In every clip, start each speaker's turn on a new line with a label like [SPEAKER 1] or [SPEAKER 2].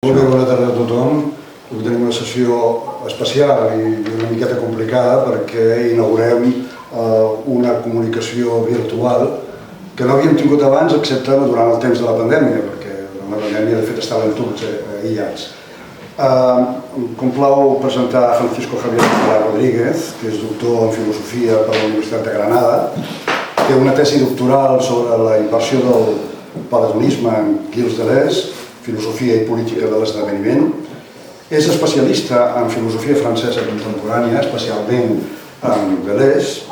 [SPEAKER 1] Molt bé, bona tarda a tothom. Avui tenim una sessió especial i una miqueta complicada perquè inaugurem una comunicació virtual que no havíem tingut abans excepte durant el temps de la pandèmia, perquè durant la pandèmia de fet estaven tots aïllats. Em complau presentar Francisco Javier Rodríguez, que és doctor en filosofia per la Universitat de Granada. Té una tesi doctoral sobre la inversió del platonisme en Gilles Deleuze, filosofia i política de l'esdeveniment. És especialista en filosofia francesa contemporània, especialment en Deleuze.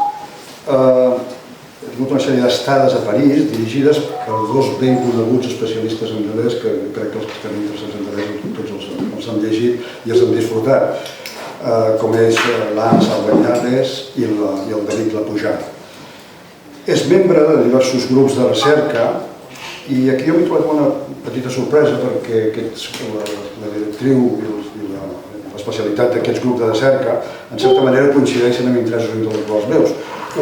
[SPEAKER 1] Ha tingut una sèrie d'estades a París dirigides per dos ben coneguts especialistes en Deleuze que crec que els que estan interessats en Deleuze tots els han llegit i els han disfrutat, com és l'Anne Salvañades i el David Lapujat. És membre de diversos grups de recerca i aquí jo m'he trobat una petita sorpresa perquè la directriu i l'especialitat d'aquests grups de recerca en certa manera coincideixen amb interessos intel·lectuals meus.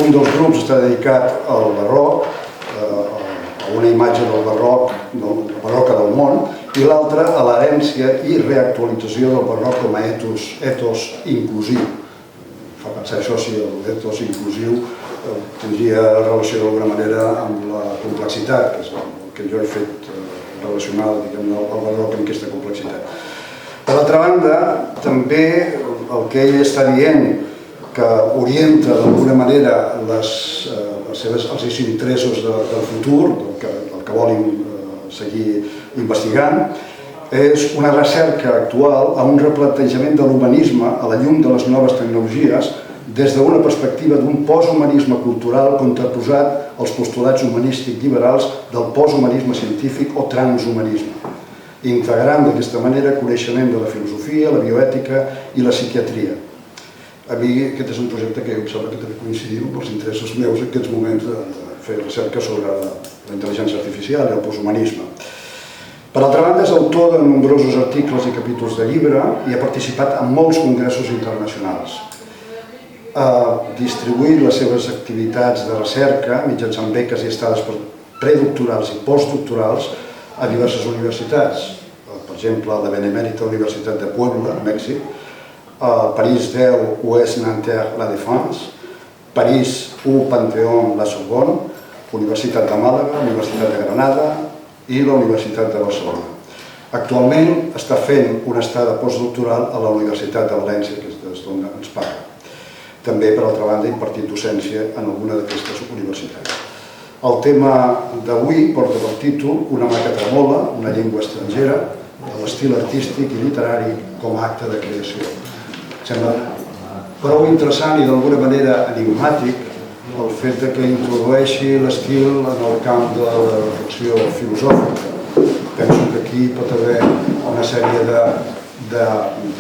[SPEAKER 1] Un dels grups està dedicat al barroc, a una imatge del barroc, barroca del món, i l'altre a l'herència i reactualització del barroc com a etos inclusiu. Fa pensar això si l'etos inclusiu tindria relació d'alguna manera amb la complexitat, que és el que jo he fet relacionar el barroc amb aquesta complexitat. Per altra banda, també el que ell està dient que orienta d'alguna manera els interessos del futur, del que volen seguir investigant, és una recerca actual a un replantejament de l'humanisme a la llum de les noves tecnologies des d'una perspectiva d'un posthumanisme cultural contraposat als postulats humanístics liberals del posthumanisme científic o transhumanisme, integrant d'aquesta manera coneixement de la filosofia, la bioètica i la psiquiatria. A mi aquest és un projecte que em sembla que també coincidim amb els interessos meus en aquests moments de fer recerca sobre la intel·ligència artificial i el posthumanisme. Per altra banda, és autor de nombrosos articles i capítols de llibre i ha participat en molts congressos internacionals. Ha distribuït les seves activitats de recerca mitjançant beques i estades predoctorals i postdoctorals a diverses universitats. Per exemple, a la Benemèrita Universitat de Puebla, a Mèxic, a París 10 Ouest Nanterre La Défense, París 1 Panthéon La Sorbonne, Universitat de Màlaga, Universitat de Granada i la Universitat de Barcelona. Actualment està fent una estada postdoctoral a la Universitat de València, que és d'on ens parla. També, per altra banda, ha impartit docència en alguna d'aquestes universitats. El tema d'avui porta per títol Una mà que tremola, una llengua estrangera, l'estil artístic i literari com a acte de creació. Sembla prou interessant i d'alguna manera enigmàtic el fet que introdueixi l'estil en el camp de la reflexió filosòfica. Penso que aquí pot haver una sèrie de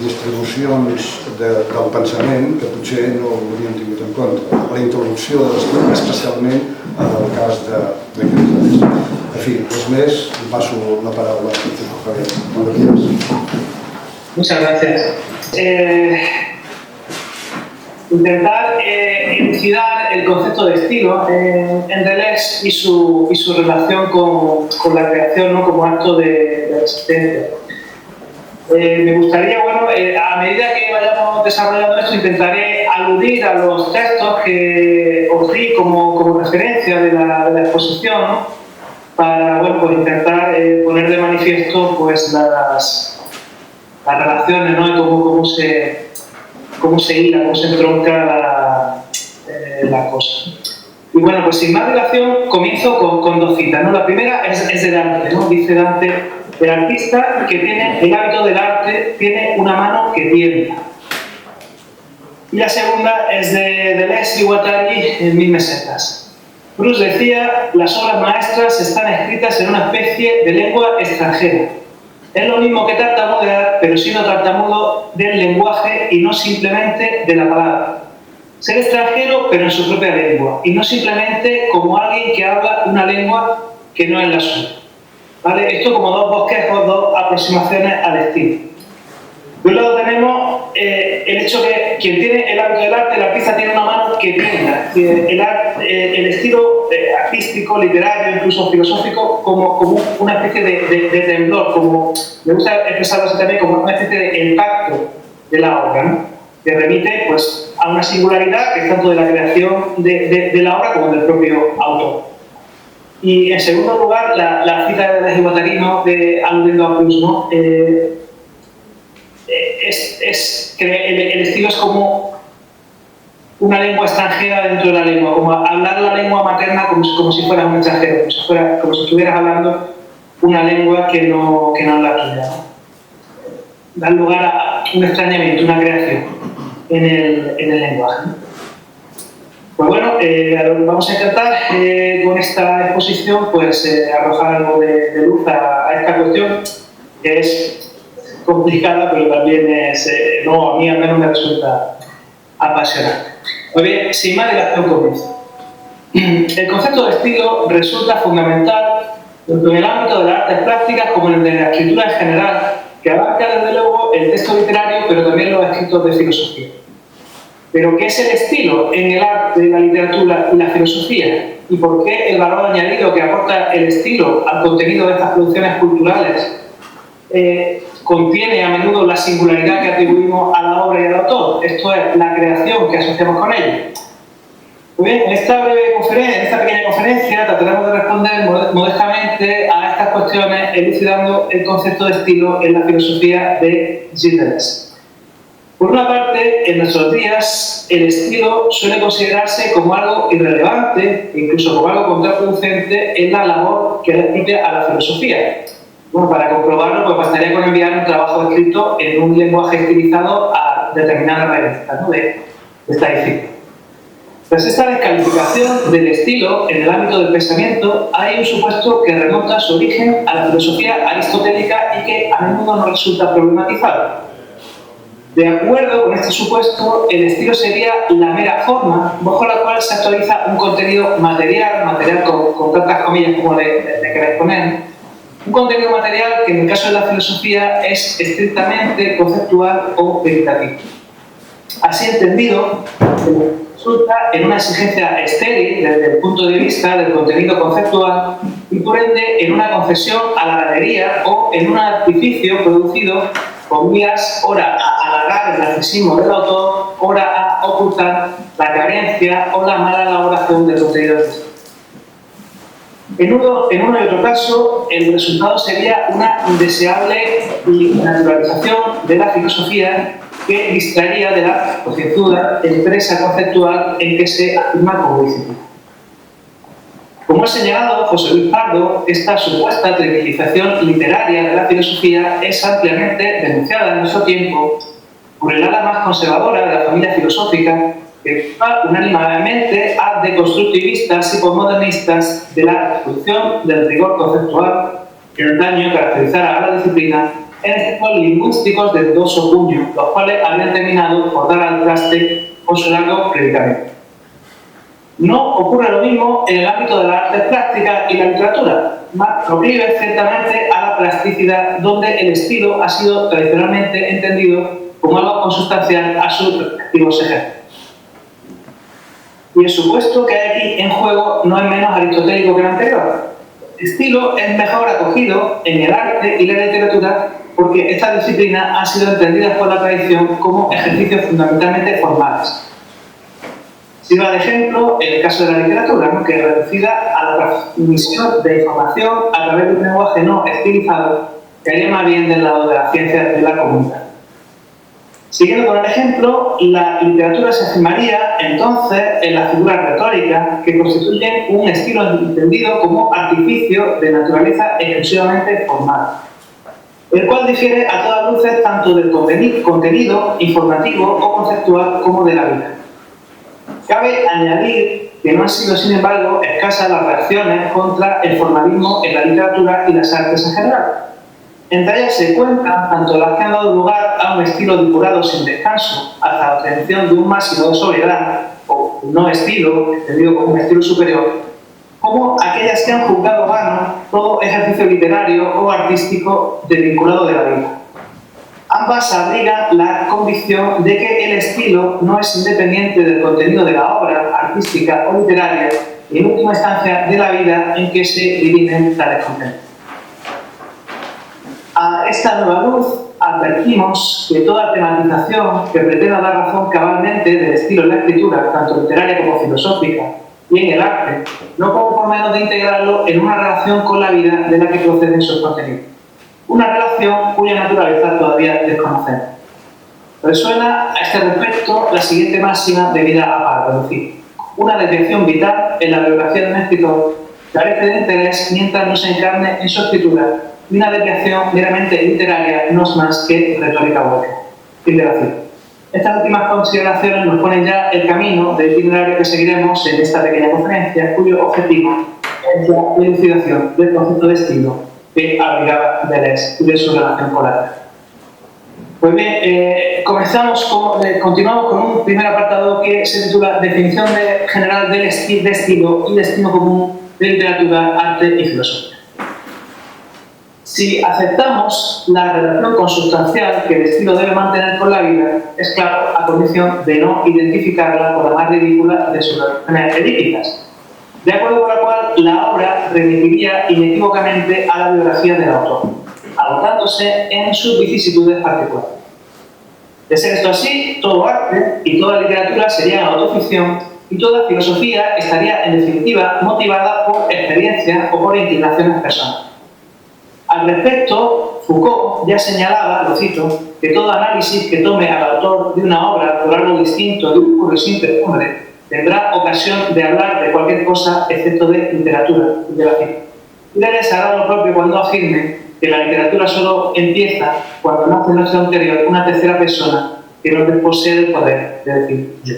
[SPEAKER 1] distribucions del pensament que potser no l'hauríem tingut en compte. La introducció de l'estil, especialment en el cas de Gilles. En fi, res més, paso la paraula a Francisco Javier. Buenos días.
[SPEAKER 2] Muchas gracias. Intentar elucidar el concepto de estilo en Deleuze y su relación con la creación, ¿no? Como acto de resistencia. Me gustaría, a medida que vayamos desarrollando esto, intentaré aludir a los textos que os di como referencia de la exposición, ¿no? Para intentar poner de manifiesto las relaciones, ¿no? Y cómo se hila, cómo se entronca la cosa. Y bueno, pues sin más dilación comienzo con dos citas, ¿no? La primera es de Dante, ¿no? Dice Dante: el artista que tiene el hábito del arte tiene una mano que tiembla. Y la segunda es de Deleuze y Guattari en 1000 mesetas. Proust decía: las obras maestras están escritas en una especie de lengua extranjera. Es lo mismo que tartamudear, pero siendo tartamudo del lenguaje y no simplemente de la palabra. Ser extranjero, pero en su propia lengua, y no simplemente como alguien que habla una lengua que no es la suya. ¿Vale? Esto como dos bosquejos, dos aproximaciones al estilo. De un lado tenemos el hecho de quien tiene el hábito del arte, el artista tiene una mano que pinta. El estilo artístico, literario, incluso filosófico, como una especie de temblor, como me gusta expresarlo así también, como una especie de impacto de la obra, ¿no? Que remite pues, a una singularidad que es tanto de la creación de la obra como del propio autor. Y en segundo lugar, la cita de Guattari, aludiendo a Proust, ¿no? El estilo es como una lengua extranjera dentro de la lengua, como hablar la lengua materna como si fuera un extranjero, como si estuvieras hablando una lengua que no es la tuya, ¿no? Da lugar a un extrañamiento, una creación en el lenguaje. Pues bueno, vamos a intentar con esta exposición pues, arrojar algo de luz a esta cuestión que es complicada, pero también es, no, a mí al menos me resulta apasionante. Muy bien, sin más dilación comienzo. El concepto de estilo resulta fundamental tanto en el ámbito de las artes plásticas como en el de la escritura en general, que abarca desde luego el texto literario, pero también los escritos de filosofía. Pero ¿qué es el estilo en el arte, la literatura y la filosofía? ¿Y por qué el valor añadido que aporta el estilo al contenido de estas producciones culturales contiene a menudo la singularidad que atribuimos a la obra y al autor? Esto es, la creación que asociamos con ella. Muy bien, en esta pequeña conferencia trataremos de responder modestamente a estas cuestiones elucidando el concepto de estilo en la filosofía de Gilles Deleuze. Por una parte, en nuestros días, el estilo suele considerarse como algo irrelevante, incluso como algo contraproducente en la labor que le impide a la filosofía. Bueno, para comprobarlo, pues bastaría con enviar un trabajo escrito en un lenguaje estilizado a determinadas revistas, ¿no? de esta disciplina. Tras esta descalificación del estilo en el ámbito del pensamiento, hay un supuesto que remonta su origen a la filosofía aristotélica y que a menudo no resulta problematizado. De acuerdo con este supuesto, el estilo sería la mera forma bajo la cual se actualiza un contenido material con tantas comillas como le queráis poner, un contenido material que en el caso de la filosofía es estrictamente conceptual o meditativo. Así entendido, resulta en una exigencia estéril desde el punto de vista del contenido conceptual y por ende en una concesión a la galería o en un artificio producido con vías ora a halagar el narcisismo del autor, ora a ocultar la carencia o la mala elaboración del contenido del texto. En uno y otro caso, el resultado sería una indeseable naturalización de la filosofía que distraería de la concienzuda empresa conceptual en que se afirma como disciplina. Como ha señalado José Luis Pardo, esta supuesta trivialización literaria de la filosofía es ampliamente denunciada en nuestro tiempo por el ala más conservadora de la familia filosófica que va unánimemente a deconstructivistas y posmodernistas de la reproducción del rigor conceptual que en antaño caracterizara a la disciplina en efectos lingüísticos de dudoso puño, los cuales habían terminado por dar al traste con su largo predicamento. No ocurre lo mismo en el ámbito de las artes plásticas y la literatura, más proclive ciertamente a la plasticidad, donde el estilo ha sido tradicionalmente entendido como algo consustancial a sus respectivos ejemplos. Y el supuesto que hay aquí en juego no es menos aristotélico que el anterior. El estilo es mejor acogido en el arte y la literatura porque esta disciplina ha sido entendida por la tradición como ejercicios fundamentalmente formales. Sirva de ejemplo en el caso de la literatura, ¿no? Que es reducida a la transmisión de información a través de un lenguaje no estilizado que haría más bien del lado de la ciencia de la comunidad. Siguiendo con el ejemplo, la literatura se afirmaría entonces en las figuras retóricas que constituyen un estilo entendido como artificio de naturaleza exclusivamente formal, el cual difiere a todas luces tanto del contenido informativo o conceptual como de la vida. Cabe añadir que no han sido, sin embargo, escasas las reacciones contra el formalismo en la literatura y las artes en general. Entre ellas se cuentan tanto las que han dado lugar a un estilo depurado sin descanso hasta la obtención de un máximo de sobriedad, o no estilo, entendido como un estilo superior, como aquellas que han juzgado vano todo ejercicio literario o artístico desvinculado de la vida. Ambas abrigan la convicción de que el estilo no es independiente del contenido de la obra artística o literaria y, en última instancia, de la vida en que se dirimen tales conceptos. A esta nueva luz advertimos que toda tematización que pretenda dar razón cabalmente del estilo en la escritura, tanto literaria como filosófica, y en el arte, no como por menos de integrarlo en una relación con la vida de la que proceden sus contenidos. Una relación cuya naturaleza todavía desconocemos. Resuena a este respecto la siguiente máxima de Vida Apar, es decir, una desviación vital en la biografía de un escritor carece de interés mientras no se encarne en su escritura, y una desviación meramente literaria no es más que retórica hueca. Fin de la cita. Estas últimas consideraciones nos ponen ya el camino del itinerario que seguiremos en esta pequeña conferencia, cuyo objetivo es la elucidación del concepto de estilo que abrigaba Deleuze y de su relación con la arte. Pues bien, continuamos con un primer apartado que se titula Definición general de estilo y destino común de literatura, arte y filosofía. Si aceptamos la relación consustancial que el estilo debe mantener con la vida, es claro, a condición de no identificarla con la más ridícula de sus relaciones edípicas, de acuerdo con la cual la obra remitiría inequívocamente a la biografía del autor, agotándose en sus vicisitudes particulares. De ser esto así, todo arte y toda literatura serían autoficción y toda filosofía estaría, en definitiva, motivada por experiencia o por inclinaciones personales. Al respecto, Foucault ya señalaba, lo cito, que todo análisis que tome al autor de una obra por algo distinto de un puro y simple hombre tendrá ocasión de hablar de cualquier cosa excepto de literatura, de la cita. Y Deleuze hará lo propio cuando afirme que la literatura solo empieza cuando nace en nuestro interior una tercera persona que nos desposee del poder de decir yo.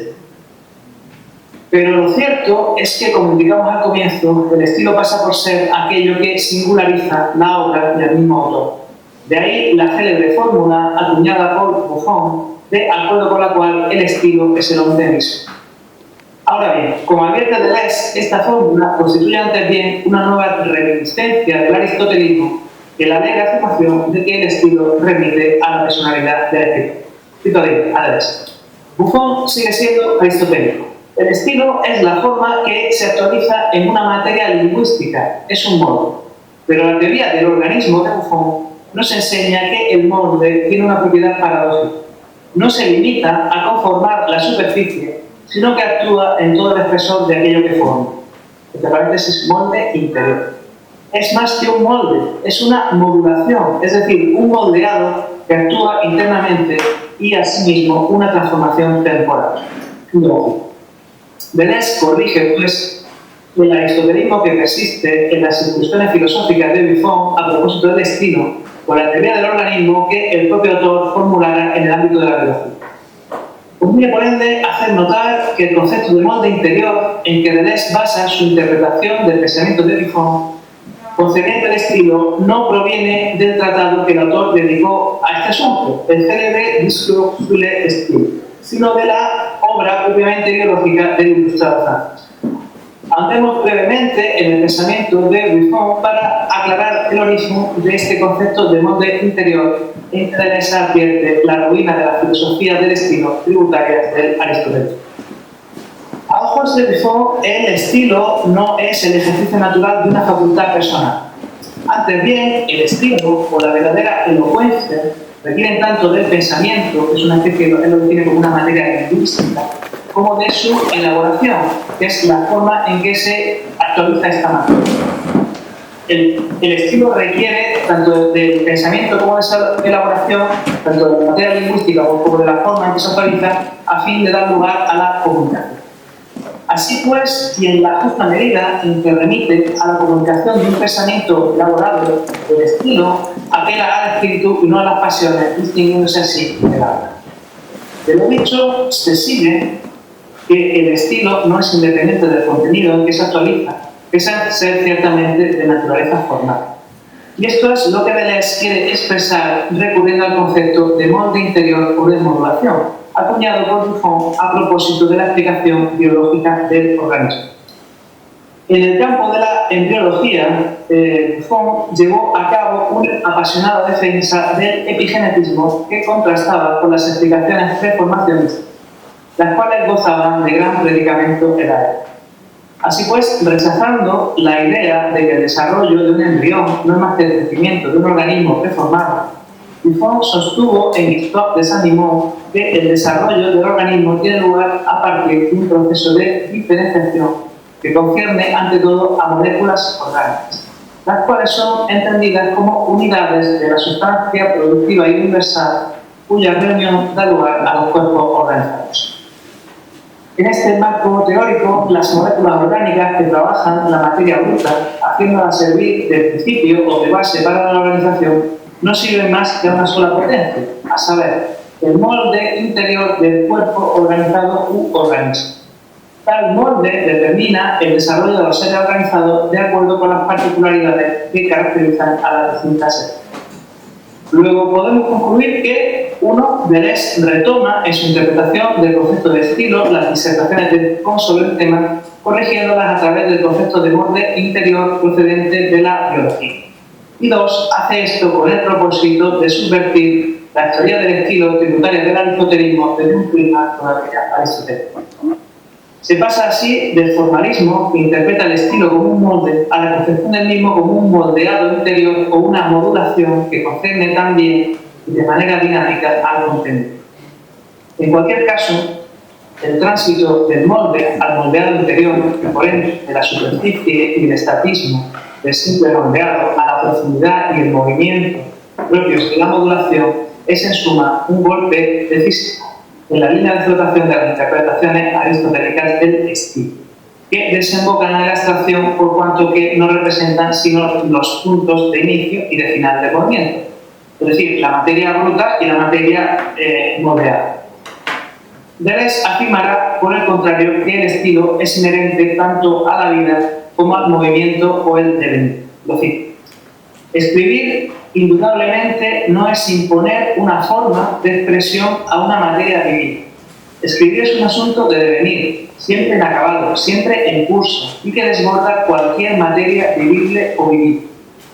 [SPEAKER 2] Pero lo cierto es que, como indicamos al comienzo, el estilo pasa por ser aquello que singulariza la obra del mismo autor. De ahí la célebre fórmula acuñada por Buffon, de acuerdo con la cual el estilo es el hombre mismo. Ahora bien, como advierte Deleuze, esta fórmula constituye antes bien una nueva reminiscencia del aristotelismo que la alega afirmación de que el estilo remite a la personalidad del escritor. Cito a Deleuze. Buffon sigue siendo aristotélico. El estilo es la forma que se actualiza en una materia lingüística, es un modo. Pero la teoría del organismo de Buffon nos enseña que el molde tiene una propiedad paradójica. No se limita a conformar la superficie, sino que actúa en todo el espesor de aquello que forma. Entre paréntesis, molde interior. Es más que un molde, es una modulación, es decir, un moldeado que actúa internamente y asimismo una transformación temporal. Deleuze corrige, pues, el aristotelismo que persiste en las incursiones filosóficas de Buffon a propósito del estilo, con la teoría del organismo que el propio autor formulara en el ámbito de la biología. Conviene, por ende, hacer notar que el concepto de molde interior en que Deleuze basa su interpretación del pensamiento de Buffon, concerniente al estilo, no proviene del tratado que el autor dedicó a este asunto, el célebre Discours sur le style, sino de la obra propiamente biológica del ilustrado francés. Andemos brevemente en el pensamiento de Buffon para aclarar el origen de este concepto de molde interior en que Deleuze advierte la ruina de la filosofía del estilo tributaria del Aristóteles. A ojos de Buffon, el estilo no es el ejercicio natural de una facultad personal. Antes bien, el estilo o la verdadera elocuencia requieren tanto del pensamiento, que es una especie, él lo define como una materia lingüística, como de su elaboración, que es la forma en que se actualiza esta materia. El estilo requiere tanto del pensamiento como de esa elaboración, tanto de la materia lingüística como de la forma en que se actualiza, a fin de dar lugar a la comunicación. Así pues, y en la justa medida en que remite a la comunicación de un pensamiento elaborado del estilo, apela al espíritu y no a las pasiones, distinguiéndose así del alma. De lo dicho, se sigue que el estilo no es independiente del contenido en que se actualiza, pese a ser ciertamente de naturaleza formal. Y esto es lo que Deleuze quiere expresar recurriendo al concepto de molde interior o de modulación, acuñado por Buffon a propósito de la explicación biológica del organismo. En el campo de la embriología, Buffon llevó a cabo una apasionada defensa del epigenetismo que contrastaba con las explicaciones reformacionistas, las cuales gozaban de gran predicamento en la época. Así pues, rechazando la idea de que el desarrollo de un embrión no es más que el crecimiento de un organismo preformado, Buffon sostuvo en Histoire des Animaux que el desarrollo del organismo tiene lugar a partir de un proceso de diferenciación que concierne ante todo a moléculas orgánicas, las cuales son entendidas como unidades de la sustancia productiva y universal cuya reunión da lugar a los cuerpos organizados. En este marco teórico, las moléculas orgánicas que trabajan la materia bruta, haciéndola servir de principio o de base para la organización, no sirven más que a una sola potencia, a saber, el molde interior del cuerpo organizado u organismo. Tal molde determina el desarrollo de los seres organizados de acuerdo con las particularidades que caracterizan a las distintas seres. Luego podemos concluir que Deleuze retoma en su interpretación del concepto de estilo las disertaciones de Buffon sobre el tema, corrigiéndolas a través del concepto de molde interior procedente de la biología. Y 2, hace esto con el propósito de subvertir la teoría del estilo tributaria del aristotelismo desde un prisma todavía aristotélico. Se pasa así del formalismo, que interpreta el estilo como un molde, a la concepción del mismo como un moldeado interior o una modulación que concerne también y de manera dinámica al contenido. En cualquier caso, el tránsito del molde al moldeado interior, y por ende de la superficie y del estatismo del simple moldeado a la profundidad y el movimiento propios de la modulación, es en suma un golpe decisivo en la línea de flotación de las interpretaciones aristotélicas del estilo, que desembocan en la abstracción por cuanto que no representan sino los puntos de inicio y de final del movimiento, es decir, la materia bruta y la materia moldeada. Deleuze afirmará, por el contrario, que el estilo es inherente tanto a la vida como al movimiento o el devenir. Lo cito. Escribir, indudablemente, no es imponer una forma de expresión a una materia vivida. Escribir es un asunto de devenir, siempre inacabado, siempre en curso, y que desborda cualquier materia vivible o vivible.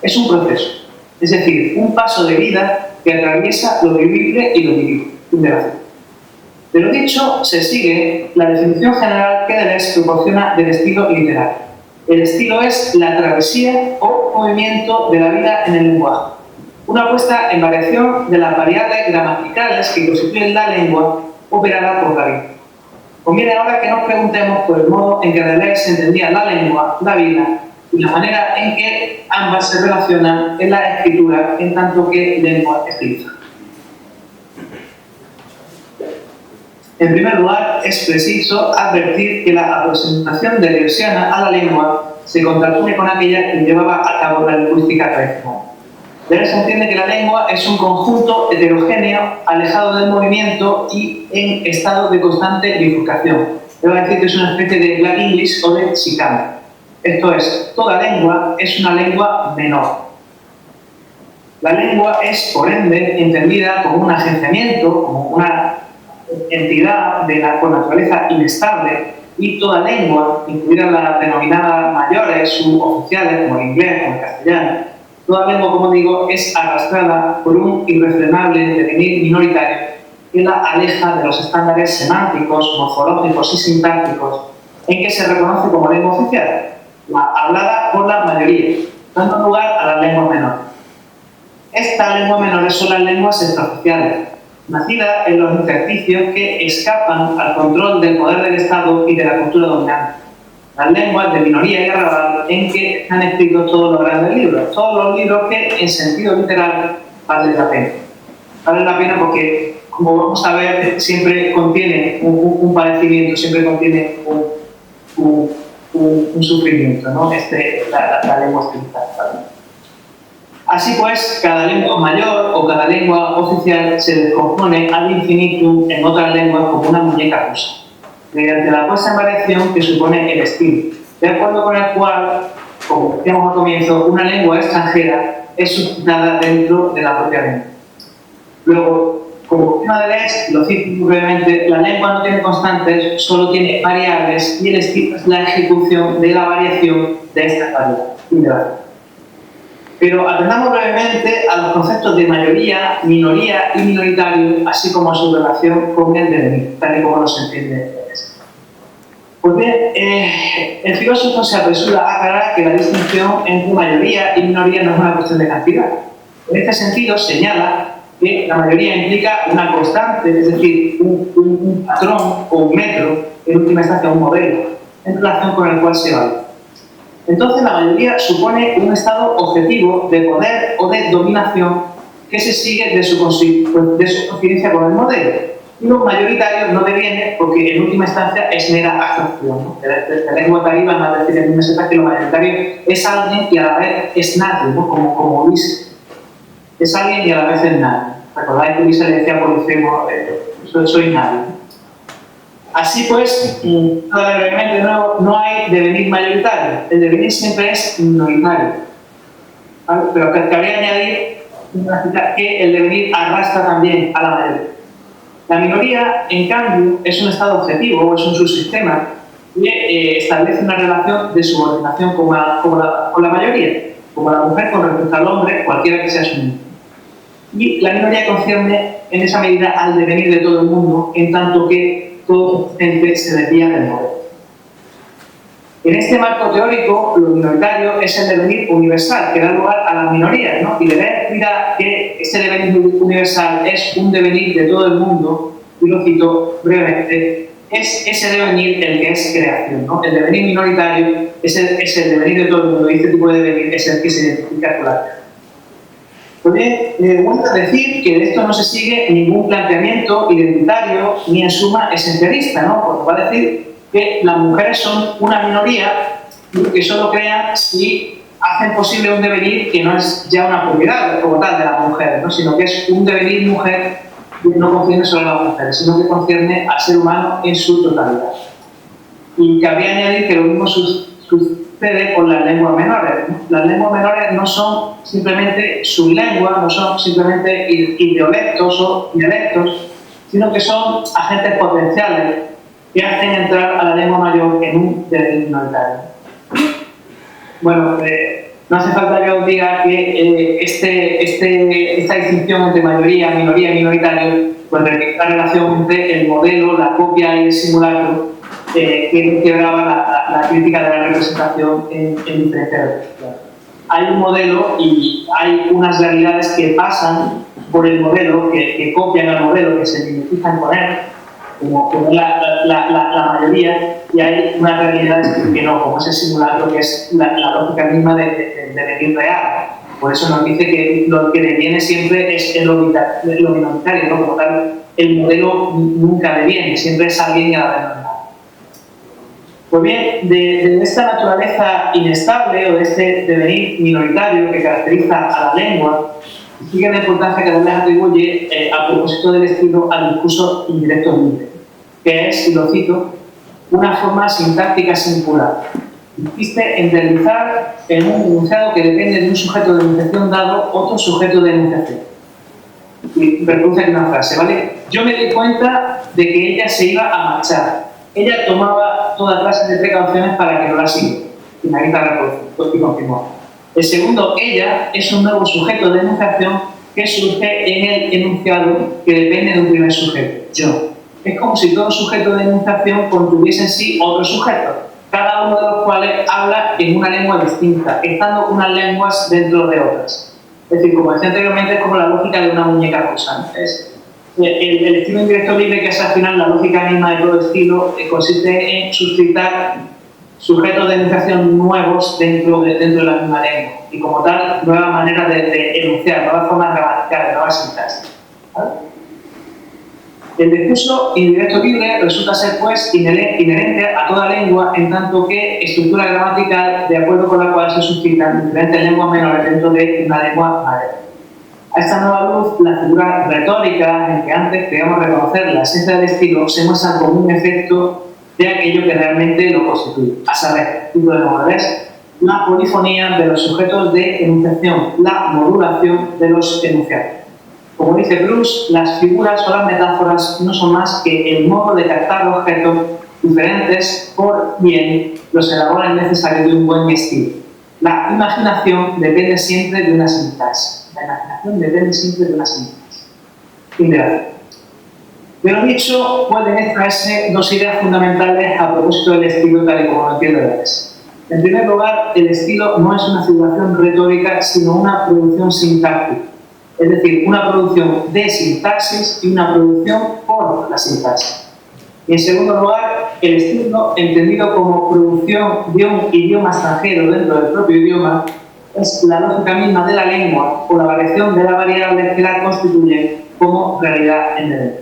[SPEAKER 2] Es un proceso, es decir, un paso de vida que atraviesa lo vivible y lo vivible. De lo dicho, se sigue la definición general que Deleuze proporciona del estilo literario. El estilo es la travesía o movimiento de la vida en el lenguaje, una puesta en variación de las variables gramaticales que constituyen la lengua operada por la vida. Conviene ahora que nos preguntemos por el modo en que Deleuze entendía la lengua, la vida y la manera en que ambas se relacionan en la escritura en tanto que lengua escrita. En primer lugar, es preciso advertir que la aproximación deleuziana a la lengua se contrapone con aquella que llevaba a cabo la lingüística tradicional. Deleuze entiende que la lengua es un conjunto heterogéneo, alejado del movimiento y en estado de constante bifurcación. Le va a decir que es una especie de Black English o de chicane. Esto es, toda lengua es una lengua menor. La lengua es, por ende, entendida como un agenciamiento, como una entidad con naturaleza inestable, y toda lengua, incluidas las denominadas mayores, suboficiales, como el inglés, como el castellano, toda lengua, como digo, es arrastrada por un irrefrenable devenir minoritario que la aleja de los estándares semánticos, morfológicos y sintácticos en que se reconoce como lengua oficial, la hablada por la mayoría, dando lugar a las lenguas menores. Estas lenguas menores son las lenguas extraoficiales, nacidas en los intersticios que escapan al control del poder del Estado y de la cultura dominante. Las lenguas de minoría y arrabal en que están escritos todos los grandes libros, todos los libros que en sentido literal valen la pena. Valen la pena porque, como vamos a ver, siempre contiene un padecimiento, siempre contiene un sufrimiento, ¿no? La lengua escrita. Así pues, cada lengua mayor o cada lengua oficial se descompone ad infinitum en otras lenguas como una muñeca rusa, mediante la puesta en variación que supone el estilo, de acuerdo con el cual, como decíamos al comienzo, una lengua extranjera es suscitada dentro de la propia lengua. Luego, Como tema de Deleuze, lo cito muy brevemente, la lengua no tiene constantes, solo tiene variables y el estilo es la ejecución de la variación de estas variables. Pero atendamos brevemente a los conceptos de mayoría, minoría y minoritario, así como a su relación con el devenir, tal y como los entiende Deleuze. Pues bien, el filósofo se apresura a aclarar que la distinción entre mayoría y minoría no es una cuestión de cantidad. En este sentido, señala que la mayoría implica una constante, es decir, un patrón o un metro, en última instancia un modelo, en relación con el cual se evalúa. Entonces, la mayoría supone un estado objetivo de poder o de dominación que se sigue de su coincidencia con el modelo. Y los mayoritarios no devienen porque, en última instancia, es mera abstracción, ¿no? De la lengua tarifa van a decir en una secta que lo mayoritario es alguien y a la vez es nadie, ¿no? Como Ulises. Es alguien y a la vez es nadie. ¿Recordáis que Ulises le decía a Polifemo, soy nadie? Así pues, brevemente de nuevo, no hay devenir mayoritario. El devenir siempre es minoritario. ¿Vale? Pero que habría añadir que el devenir arrastra también a la mayoría. La minoría, en cambio, es un estado objetivo o es un subsistema que establece una relación de subordinación con la mayoría, como la mujer con respecto al hombre, cualquiera que sea su mundo. Y la minoría concierne en esa medida al devenir de todo el mundo, en tanto que todo ente se desvía del modelo. En este marco teórico, lo minoritario es el devenir universal, que da lugar a las minorías, ¿no? Y Deleuze dirá que este devenir universal es un devenir de todo el mundo, y lo cito brevemente, es ese devenir el que es creación, ¿no? El devenir minoritario es el devenir de todo el mundo, y este tipo de devenir es el que se identifica con la creación. Pues bien, me gusta decir que de esto no se sigue ningún planteamiento identitario ni en suma esencialista, ¿no? Porque va a decir que las mujeres son una minoría que solo crean si hacen posible un devenir que no es ya una propiedad como tal de las mujeres, ¿no? Sino que es un devenir mujer que no concierne solo a las mujeres, sino que concierne al ser humano en su totalidad. Y cabría añadir que lo mismo sucede con las lenguas menores, ¿no? Las lenguas menores no son simplemente sublenguas, no son simplemente ideolectos o dialectos, sino que son agentes potenciales que hacen entrar a la lengua mayor en un devenir minoritario. Bueno, no hace falta que os diga que esta distinción entre mayoría, minoría y minoritario, pues la relación entre el modelo, la copia y el simulacro, que quebraba la crítica de la representación en diferentes representaciones. Hay un modelo y hay unas realidades que pasan por el modelo, que copian al modelo, que se identifican con él, como la mayoría, y hay unas realidades que no, como ese simulacro, que es la lógica misma de devenir real. Por eso nos dice que lo que deviene siempre es lo minoritario, ¿no? Como tal, el modelo nunca deviene, siempre es alguien y a la vez no es nada. Pues bien, de esta naturaleza inestable o de este devenir minoritario que caracteriza a la lengua, sigue la importancia que Deleuze atribuye a propósito del estilo al discurso indirecto libre, que es, y lo cito, una forma sintáctica singular. Consiste en realizar en un enunciado que depende de un sujeto de enunciación dado otro sujeto de enunciación. Y reproduce aquí una frase, ¿vale? Yo me di cuenta de que ella se iba a marchar. Ella tomaba toda clase de precauciones para que no la siguiera. Finaliza la reproducción y continúa. El segundo, ella, es un nuevo sujeto de enunciación que surge en el enunciado que depende de un primer sujeto, yo. Es como si todo sujeto de enunciación contuviese en sí otro sujeto, cada uno de los cuales habla en una lengua distinta, estando unas lenguas dentro de otras. Es decir, como decía anteriormente, es como la lógica de una muñeca rusa. El estilo indirecto libre, que es al final la lógica misma de todo estilo, consiste en suscitar sujetos de enunciación nuevos dentro de la misma lengua y como tal, nueva manera de enunciar, nuevas formas gramaticales, nuevas sintaxis. ¿Vale? El discurso indirecto libre resulta ser pues inherente a toda lengua en tanto que estructura gramatical de acuerdo con la cual se suscitan diferentes lenguas menores dentro de una lengua mayor. A esta nueva luz, la figura retórica en que antes queríamos reconocer la esencia del estilo se muestra como un efecto de aquello que realmente lo constituye, a saber, tipo de modales, la polifonía de los sujetos de enunciación, la modulación de los enunciados. Como dice Bruce, las figuras o las metáforas no son más que el modo de captar objetos diferentes por quien los elabora el necesario de un buen estilo. La imaginación depende siempre de una sintaxis. La imaginación depende siempre de una sintaxis. Fin de la cita. De lo dicho, pueden extraerse dos ideas fundamentales a propósito del estilo tal y como lo entiende Deleuze. En primer lugar, el estilo no es una figuración retórica, sino una producción sintáctica. Es decir, una producción de sintaxis y una producción por la sintaxis. Y en segundo lugar, el estilo, entendido como producción de un idioma extranjero dentro del propio idioma, es la lógica misma de la lengua o la variación de la variable que la constituye como realidad en el.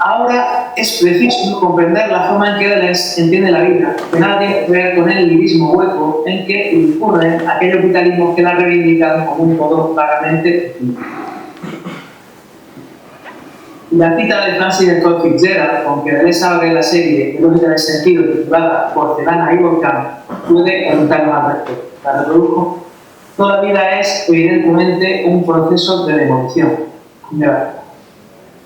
[SPEAKER 2] Ahora es preciso comprender la forma en que Deleuze entiende la vida, que nada tiene que ver con el lirismo hueco en que incurren aquellos vitalismos que la reivindican como un todo vagamente. La cita de Francis Scott Fitzgerald, con que Deleuze abre la serie de Lógica del Sentido titulada Porcelana y Volcán, puede orientarnos al respecto. La reproduzco. Toda vida es, evidentemente, un proceso de demolición.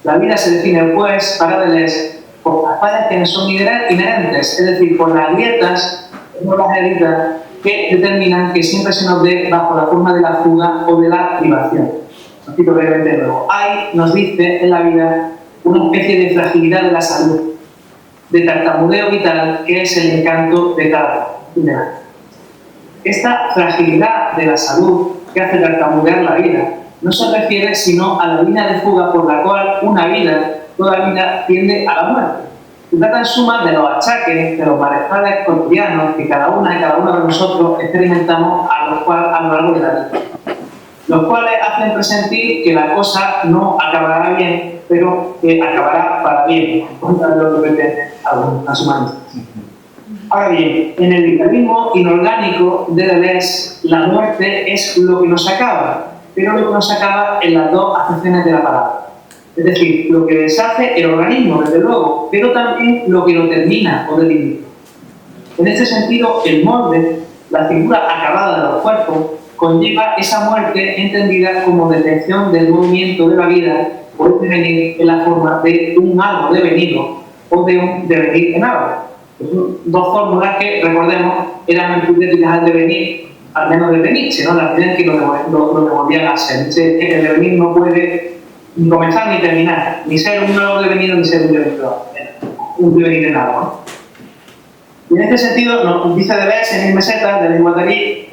[SPEAKER 2] La vida se define, pues, para Deleuze, por las fallas que son inherentes, es decir, por las grietas, no las heridas, que determinan que siempre se nos dé bajo la forma de la fuga o de la privación. Lo cito brevemente luego. Hay, nos dice en la vida, una especie de fragilidad de la salud, de tartamudeo vital, que es el encanto de cada uno. Esta fragilidad de la salud que hace tartamudear la vida no se refiere sino a la línea de fuga por la cual una vida, toda vida, tiende a la muerte. Se trata en suma de los achaques, de los malestares cotidianos que cada una y cada uno de nosotros experimentamos a lo largo de la vida, los cuales hacen presentir que la cosa no acabará bien, pero que acabará para bien, en contra de lo que pretenden algunos humanistas. Ahora bien, en el vitalismo inorgánico de Deleuze, la muerte es lo que nos acaba, pero lo que nos acaba en las dos acepciones de la palabra. Es decir, lo que deshace el organismo, desde luego, pero también lo que lo termina o delimita. En este sentido, el molde, la figura acabada de los cuerpos, conlleva esa muerte entendida como detención del movimiento de la vida o el devenir en la forma de un algo devenido o de un devenir en algo. Dos fórmulas que, recordemos, eran antitéticas al devenir, al menos desde Nietzsche, ¿no? Las ideas que lo devolvían a ser. Nietzsche, que el devenir no puede ni comenzar ni terminar, ni ser un nuevo devenido ni ser un devenir en algo, ¿no? Y en este sentido, nos dice Deleuze en Meseta, de la Guattari,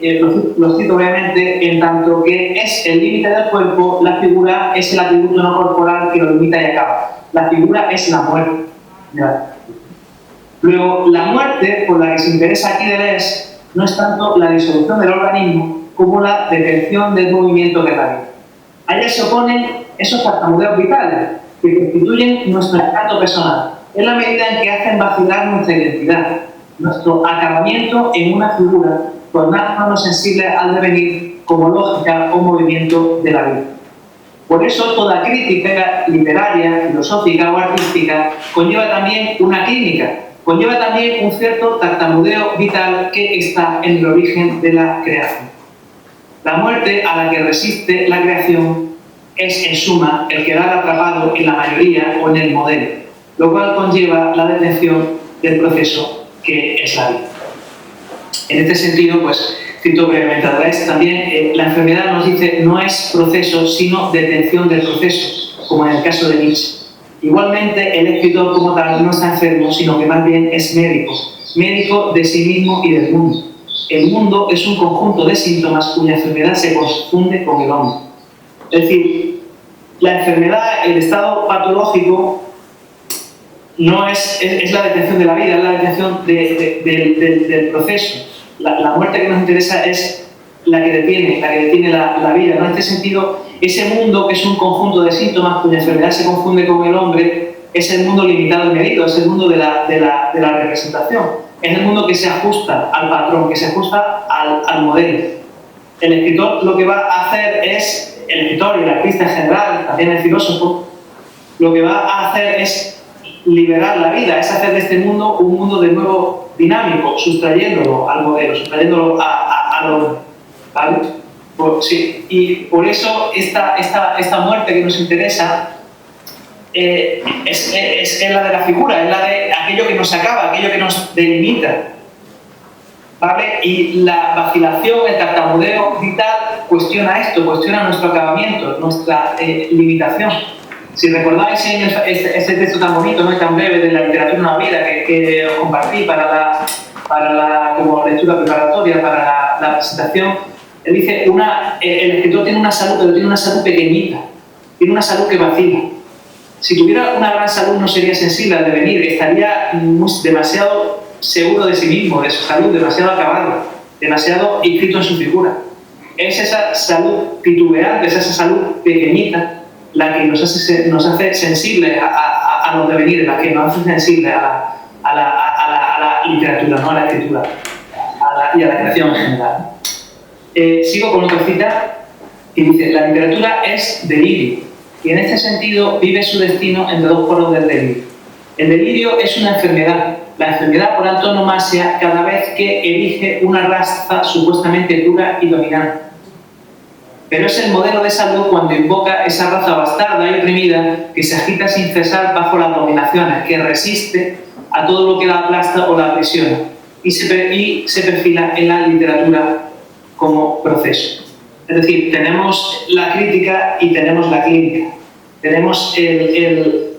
[SPEAKER 2] lo cito brevemente, en tanto que es el límite del cuerpo, la figura es el atributo no corporal que lo limita y acaba. La figura es la muerte. Luego, la muerte, por la que se interesa aquí Deleuze, no es tanto la disolución del organismo como la detención del movimiento que es la vida. A ella se oponen esos tartamudeos vitales que constituyen nuestro encanto personal, en la medida en que hacen vacilar nuestra identidad, nuestro acabamiento en una figura, tornándonos sensibles al devenir como lógica o movimiento de la vida. Por eso, toda crítica literaria, filosófica o artística conlleva también una clínica, conlleva también un cierto tartamudeo vital que está en el origen de la creación. La muerte a la que resiste la creación es, en suma, el quedar atrapado en la mayoría o en el modelo, lo cual conlleva la detención del proceso que es la vida. En este sentido, pues, cito brevemente a Deleuze también, la enfermedad nos dice no es proceso, sino detención del proceso, como en el caso de Nietzsche. Igualmente, el escritor como tal no está enfermo, sino que más bien es médico, médico de sí mismo y del mundo. El mundo es un conjunto de síntomas cuya enfermedad se confunde con el hombre. Es decir, la enfermedad, el estado patológico, no es la detención de la vida, es la detención del proceso. La muerte que nos interesa es la que detiene la vida, ¿no? En este sentido, ese mundo que es un conjunto de síntomas cuya enfermedad se confunde con el hombre es el mundo limitado y medido, es el mundo de la representación, es el mundo que se ajusta al patrón, que se ajusta al modelo. El escritor lo que va a hacer es, el escritor y el artista en general, también el filósofo, lo que va a hacer es liberar la vida, es hacer de este mundo un mundo de nuevo dinámico, sustrayéndolo al modelo, sustrayéndolo al hombre, ¿vale? Sí, y por eso esta muerte que nos interesa es la de la figura, es la de aquello que nos acaba, aquello que nos delimita, ¿vale? Y la vacilación, el tartamudeo vital cuestiona esto, cuestiona nuestro acabamiento, nuestra limitación. Si recordáis en este texto tan bonito, ¿no?, y tan breve de la literatura una vida que os compartí como lectura preparatoria para la presentación, él dice, el escritor tiene una salud, pero tiene una salud pequeñita, tiene una salud que vacila. Si tuviera una gran salud no sería sensible al devenir, estaría demasiado seguro de sí mismo, de su salud, demasiado acabado, demasiado inscrito en su figura. Es esa salud titubeante, es esa salud pequeñita la que nos hace sensibles a los devenires, la que nos hace sensibles a la literatura, ¿no?, a la escritura y a la creación en general. Sigo con otra cita que dice: la literatura es delirio, y en este sentido vive su destino entre dos polos del delirio. El delirio es una enfermedad, la enfermedad por antonomasia cada vez que elige una raza supuestamente pura y dominante. Pero es el modelo de salud cuando invoca esa raza bastarda y oprimida que se agita sin cesar bajo las dominaciones, que resiste a todo lo que la aplasta o la aprisiona, y se perfila en la literatura como proceso. Es decir, tenemos la crítica y tenemos la clínica. Tenemos el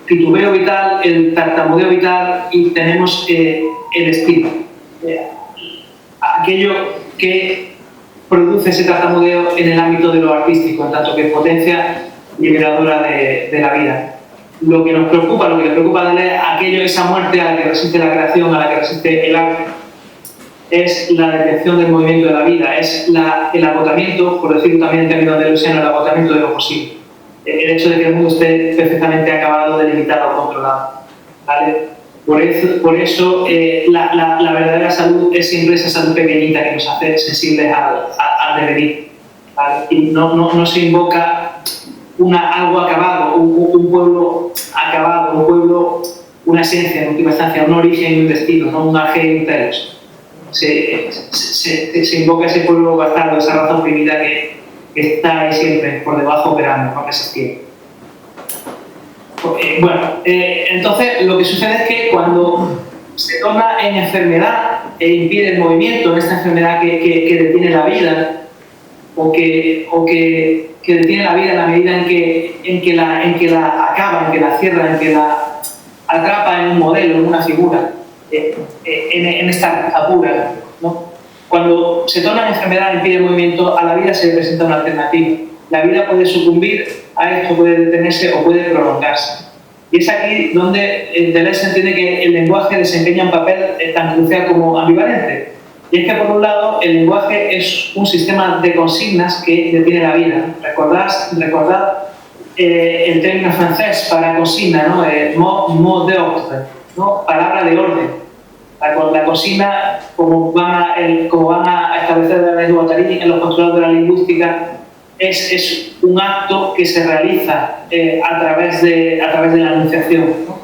[SPEAKER 2] titubeo vital, el tartamudeo vital, y tenemos el estilo. Aquello que produce ese tartamudeo en el ámbito de lo artístico, en tanto que potencia liberadora de la vida. Lo que nos preocupa, lo que le preocupa a Deleuze, aquello, esa muerte a la que resiste la creación, a la que resiste el arte, es la detección del movimiento de la vida, es el agotamiento, por decirlo también en términos de deleuziano, el agotamiento de lo posible. El hecho de que el mundo esté perfectamente acabado, delimitado, controlado, ¿vale? Por eso la verdadera salud es siempre esa salud pequeñita que nos hace sensibles al devenir, ¿vale? Y no se invoca algo acabado, un pueblo acabado, un pueblo, una esencia en última instancia, un origen y un destino, no un age y un telos. Se invoca ese pueblo bastardo, esa raza oprimida que está ahí siempre por debajo operando, no resistiendo. Entonces lo que sucede es que cuando se torna en enfermedad e impide el movimiento, en esta enfermedad que detiene la vida, o que detiene la vida en la medida en que la acaba, en que la cierra, en que la atrapa en un modelo, en una figura, en esta apura, ¿no? Cuando se torna en enfermedad e impide el movimiento, a la vida se le presenta una alternativa. La vida puede sucumbir a esto, puede detenerse o puede prolongarse. Y es aquí donde Deleuze entiende que el lenguaje desempeña un papel tan crucial como ambivalente. Y es que, por un lado, el lenguaje es un sistema de consignas que detiene la vida. Recordad el término francés para consigna, ¿no? Mot d'ordre, ¿no? Palabra de orden. La consigna, como van a establecer Deleuze y Guattari en los postulados de la lingüística, es un acto que se realiza a través de la enunciación, ¿no?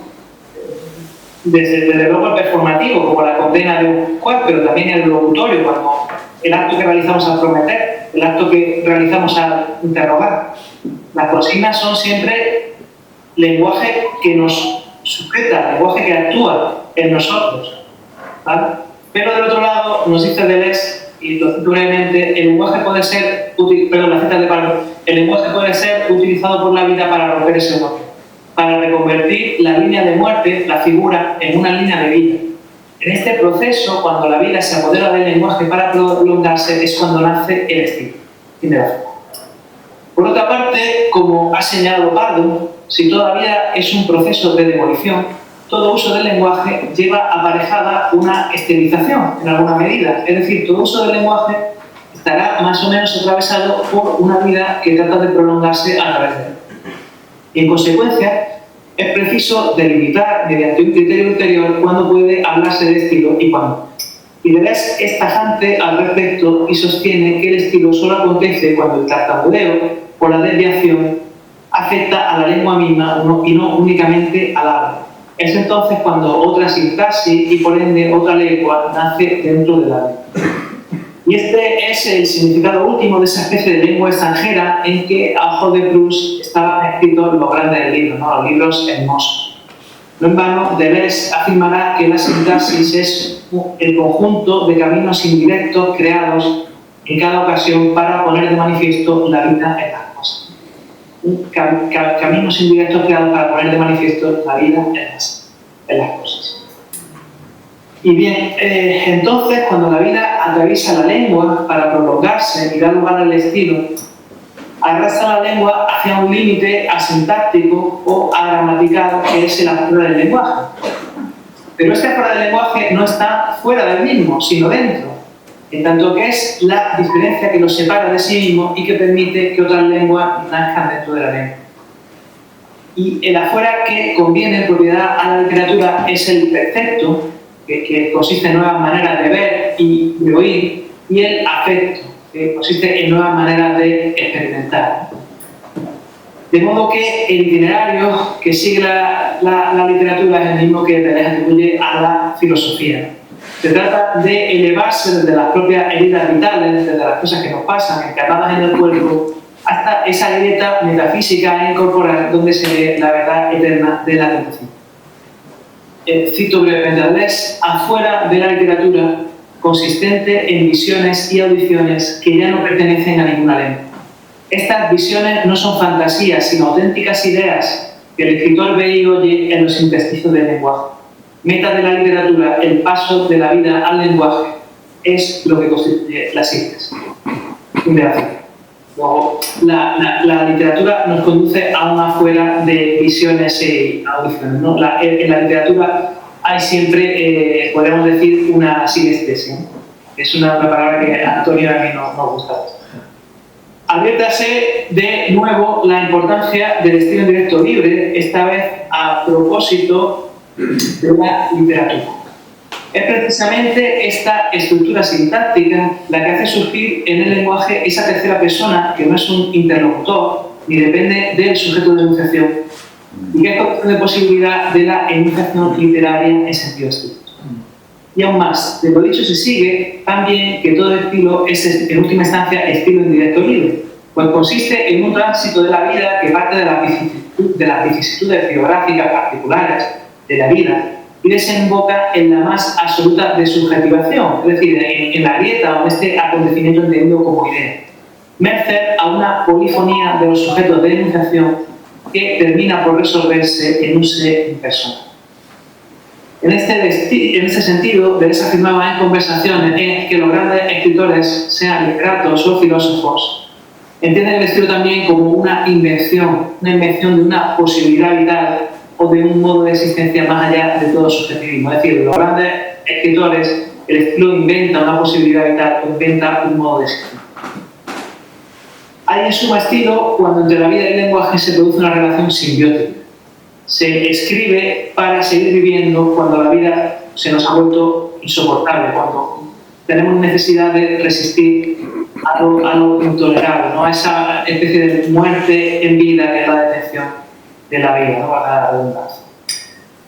[SPEAKER 2] Desde luego el performativo, como la condena de un juez, pero también el locutorio, cuando el acto que realizamos al prometer, el acto que realizamos al interrogar. Las consignas son siempre lenguaje que nos sujeta, lenguaje que actúa en nosotros, ¿vale? Pero del otro lado, nos dice Deleuze, y lo cito brevemente, el lenguaje puede ser utilizado por la vida para romper ese bloque, para reconvertir la línea de muerte, la figura, en una línea de vida. En este proceso, cuando la vida se apodera del lenguaje para prolongarse, es cuando nace el estilo. Fin de la forma. Por otra parte, como ha señalado Pardo, si todavía es un proceso de demolición, todo uso del lenguaje lleva aparejada una esterilización, en alguna medida. Es decir, todo uso del lenguaje estará más o menos atravesado por una vida que trata de prolongarse a través de él. Y en consecuencia, es preciso delimitar mediante un criterio ulterior cuándo puede hablarse de estilo y cuándo. Y Deleuze es tajante al respecto y sostiene que el estilo solo acontece cuando el tartamudeo o la desviación afecta a la lengua misma y no únicamente al habla. Es entonces cuando otra sintaxis y por ende otra lengua nace dentro de la lengua. Y este es el significado último de esa especie de lengua extranjera en que a ojos de Proust estaban escritos los grandes libros, ¿no? Los libros hermosos. No en vano, Deleuze afirmará que la sintaxis es el conjunto de caminos indirectos creados en cada ocasión para poner de manifiesto la vida en las cosas. Caminos indirectos creados para poner de manifiesto la vida en las cosas. Y bien, entonces, cuando la vida atraviesa la lengua para prolongarse y dar lugar al estilo, arrastra la lengua hacia un límite asintáctico o agramaticado que es el afuera del lenguaje. Pero este afuera del lenguaje no está fuera del mismo, sino dentro, en tanto que es la diferencia que lo separa de sí mismo y que permite que otras lenguas nazcan dentro de la lengua. Y el afuera que conviene en propiedad a la literatura es el perfecto, que consiste en nuevas maneras de ver y de oír, y el afecto, que consiste en nuevas maneras de experimentar. De modo que el itinerario que sigue la literatura es el mismo que Deleuze atribuye a la filosofía. Se trata de elevarse desde las propias heridas vitales, desde las cosas que nos pasan, encarnadas en el cuerpo, hasta esa grieta metafísica e incorporal donde se ve la verdad eterna de la tentación. Cito brevemente a Deleuze: afuera de la literatura, consistente en visiones y audiciones que ya no pertenecen a ninguna lengua. Estas visiones no son fantasías, sino auténticas ideas que el escritor ve y oye en los intersticios del lenguaje. Meta de la literatura, el paso de la vida al lenguaje, es lo que constituye la síntesis. Luego, la literatura nos conduce a un afuera de visiones y audiciones, ¿no? En la literatura hay siempre, podemos decir, una sinestesia, ¿no? Es una palabra que a Antonio y a mí nos gusta. Adviértase de nuevo la importancia del estilo en directo libre, esta vez a propósito de la literatura. Es precisamente esta estructura sintáctica la que hace surgir en el lenguaje esa tercera persona que no es un interlocutor ni depende del sujeto de enunciación y que es cuestión de posibilidad de la enunciación literaria en sentido estricto. Y aún más, de lo dicho se sigue también que todo estilo es en última instancia estilo en directo libre, pues consiste en un tránsito de la vida que parte de las vicisitudes biográficas particulares de la vida y desemboca en la más absoluta de subjetivación, es decir, en la grieta o este acontecimiento entendido como idea, merced a una polifonía de los sujetos de enunciación que termina por resolverse en un ser impersonal. En este sentido, Deleuze afirmaba en conversaciones que los grandes escritores, sean literatos o filósofos, entienden el estilo también como una invención de una posibilidad vital o de un modo de existencia más allá de todo subjetivismo. Es decir, los grandes escritores, el estilo inventa una posibilidad vital o inventa un modo de existencia. Hay en suma estilo cuando entre la vida y el lenguaje se produce una relación simbiótica. Se escribe para seguir viviendo cuando la vida se nos ha vuelto insoportable, cuando tenemos necesidad de resistir a lo intolerable, ¿no? A esa especie de muerte en vida que es la detención de la vida, ¿no? A la redundancia.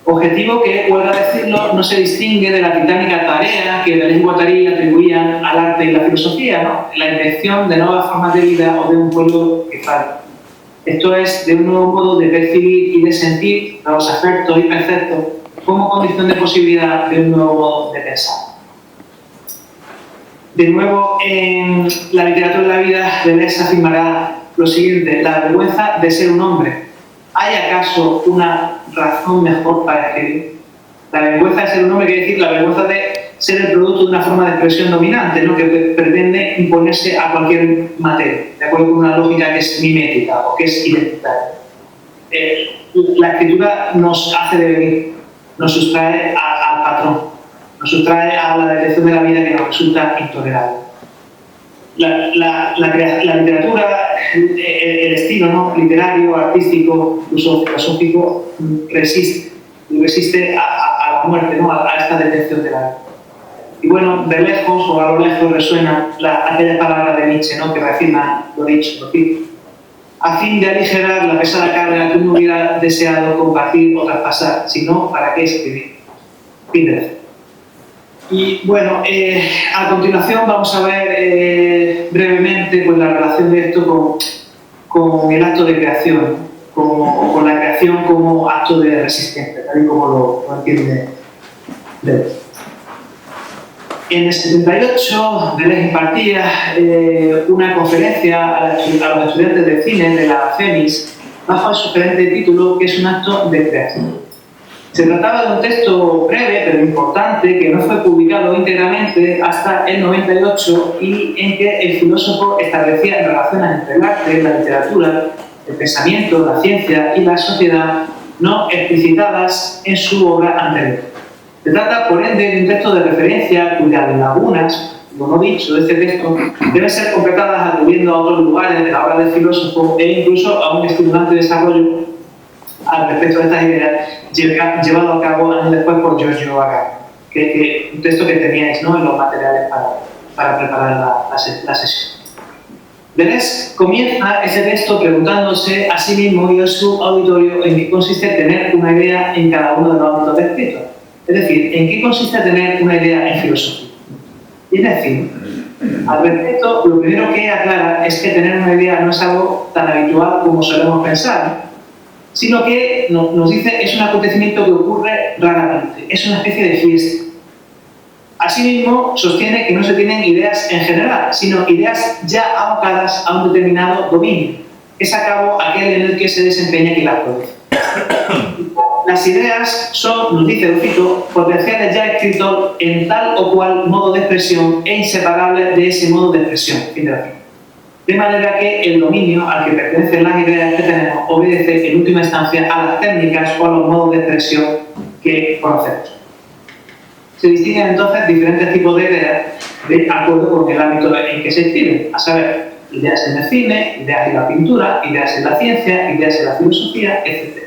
[SPEAKER 2] Objetivo que, vuelvo a decirlo, no se distingue de la titánica tarea que Deleuze y Guattari atribuían al arte y la filosofía, ¿no? La invención de nuevas formas de vida o de un pueblo que falta. Esto es, de un nuevo modo de percibir y de sentir a los afectos y perceptos como condición de posibilidad de un nuevo modo de pensar. De nuevo, en la literatura de la vida, Deleuze afirmará lo siguiente: la vergüenza de ser un hombre. ¿Hay acaso una razón mejor para escribir? La vergüenza de ser un hombre quiere decir la vergüenza de ser el producto de una forma de expresión dominante, ¿no? Que pretende imponerse a cualquier materia, de acuerdo con una lógica que es mimética o que es identitaria. La escritura nos hace devenir, nos sustrae al patrón, nos sustrae a la detección de la vida que nos resulta intolerable. La literatura, el estilo, ¿no? Literario, artístico, incluso filosófico, resiste a la muerte, ¿no? A esta detección de la vida. Y bueno, de lejos o a lo lejos resuena aquella palabra de Nietzsche, ¿no? Que reafirma lo dicho, lo cito: a fin de aligerar la pesada carga que uno hubiera deseado compartir o traspasar, si no, ¿para qué escribir? Fin de decir. Y bueno, a continuación vamos a ver brevemente pues, la relación de esto con el acto de creación, con la creación como acto de resistencia, tal y como lo entiende Deleuze. En el 78, Deleuze impartía una conferencia a los estudiantes de cine de la FEMIS bajo el sugerente título que es un acto de creación. Se trataba de un texto breve pero importante que no fue publicado íntegramente hasta el 98 y en que el filósofo establecía relaciones entre el arte, la literatura, el pensamiento, la ciencia y la sociedad no explicitadas en su obra anterior. Se trata, por ende, de un texto de referencia cuyas lagunas, como dicho, de este texto deben ser completadas acudiendo a otros lugares de la obra del filósofo e incluso a un estimulante desarrollo al respecto de estas ideas llevado a cabo años después por Giorgio Agamben, que un texto que teníais, ¿no?, en los materiales para preparar la sesión. Deleuze comienza ese texto preguntándose a sí mismo y a su auditorio en qué consiste tener una idea en cada uno de los ámbitos descritos. Es decir, en qué consiste tener una idea en filosofía. Y es decir, al respecto, lo primero que aclara es que tener una idea no es algo tan habitual como solemos pensar, sino que nos dice es un acontecimiento que ocurre raramente, es una especie de fiesta. Asimismo, sostiene que no se tienen ideas en general, sino ideas ya abocadas a un determinado dominio, que es a cabo aquel en el que se desempeña quien las produce. Las ideas son, nos dice Lucito, potenciales ya escritos en tal o cual modo de expresión e inseparables de ese modo de expresión. De manera que el dominio al que pertenecen las ideas que tenemos obedece en última instancia a las técnicas o a los modos de expresión que conocemos. Se distinguen entonces diferentes tipos de ideas de acuerdo con el ámbito en que se escriben, a saber, ideas en el cine, ideas en la pintura, ideas en la ciencia, ideas en la filosofía, etc.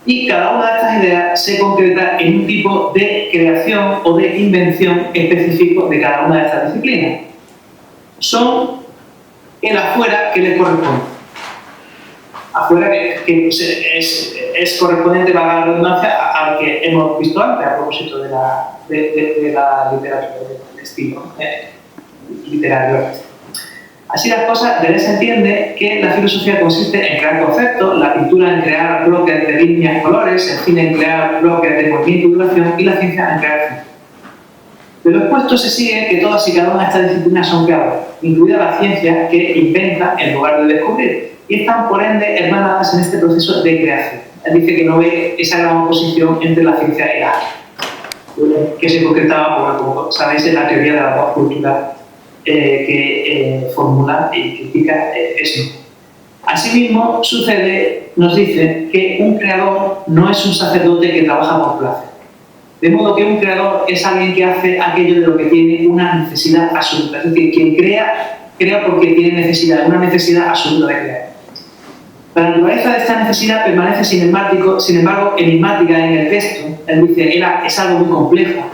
[SPEAKER 2] Y cada una de estas ideas se concreta en un tipo de creación o de invención específico de cada una de estas disciplinas. Son el afuera que les corresponde. Afuera que es correspondiente, para la redundancia, al que hemos visto antes a propósito de la literatura, del estilo literario. Así las cosas, Deleuze entiende que la filosofía consiste en crear conceptos, la pintura en crear bloques de líneas, colores, el cine en crear bloques de movimiento y duración y la ciencia en crear ciencia. De lo expuesto se sigue que todas y cada una de estas disciplinas son creadoras, incluida la ciencia que inventa en lugar de descubrir, y están por ende hermanadas en este proceso de creación. Él dice que no ve esa gran oposición entre la ciencia y la arte, que se concretaba, como sabéis, en la teoría de la dos culturas que formula y critica eso. Asimismo, sucede, nos dice, que un creador no es un sacerdote que trabaja por placer. De modo que un creador es alguien que hace aquello de lo que tiene una necesidad absoluta. Es decir, quien crea porque tiene necesidad, una necesidad absoluta de crear. La naturaleza de esta necesidad permanece, sin embargo, enigmática en el texto. Él dice, es algo muy complejo.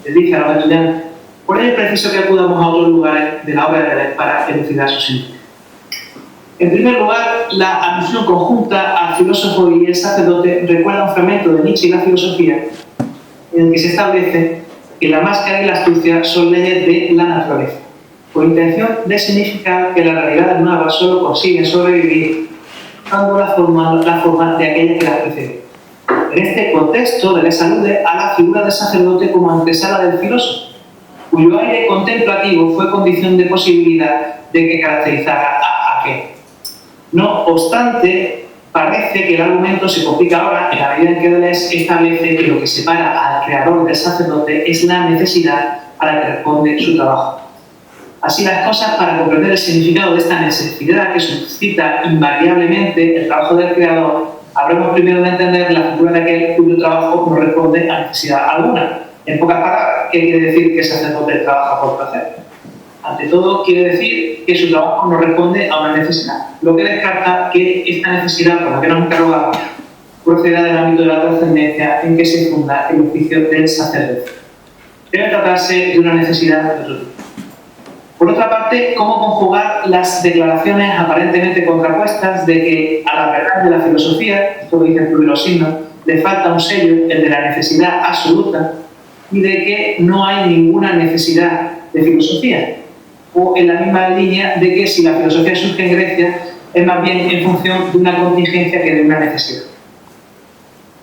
[SPEAKER 2] Les dice a los estudiantes, por ello es preciso que acudamos a otros lugares de la obra de Deleuze para elucidar su sentido. En primer lugar, la alusión conjunta al filósofo y el sacerdote recuerda un fragmento de Nietzsche y la filosofía, en el que se establece que la máscara y la astucia son leyes de la naturaleza, con intención de significar que la realidad nueva solo consigue sobrevivir dando la forma de aquella que la precede. En este contexto, Deleuze alude a la figura del sacerdote como antesala del filósofo, cuyo aire contemplativo fue condición de posibilidad de que caracterizara a aquel. No obstante, parece que el argumento se complica ahora en la medida en que Deleuze establece que lo que separa al creador del sacerdote es la necesidad a la que responde su trabajo. Así las cosas, para comprender el significado de esta necesidad que suscita invariablemente el trabajo del creador, habremos primero de entender la figura de aquel cuyo trabajo no responde a necesidad alguna. En pocas palabras, ¿qué quiere decir que el sacerdote trabaja por placer? Ante todo, quiere decir que su trabajo no responde a una necesidad, lo que descarta que esta necesidad, por la que nos interrogamos, proceda del ámbito de la trascendencia en que se funda el oficio del sacerdote. Debe tratarse de una necesidad de otro tipo. Por otra parte, ¿cómo conjugar las declaraciones aparentemente contrapuestas de que a la verdad de la filosofía, esto lo dice el Club de los Signos, le falta un sello, el de la necesidad absoluta, y de que no hay ninguna necesidad de filosofía, o en la misma línea de que si la filosofía surge en Grecia es más bien en función de una contingencia que de una necesidad.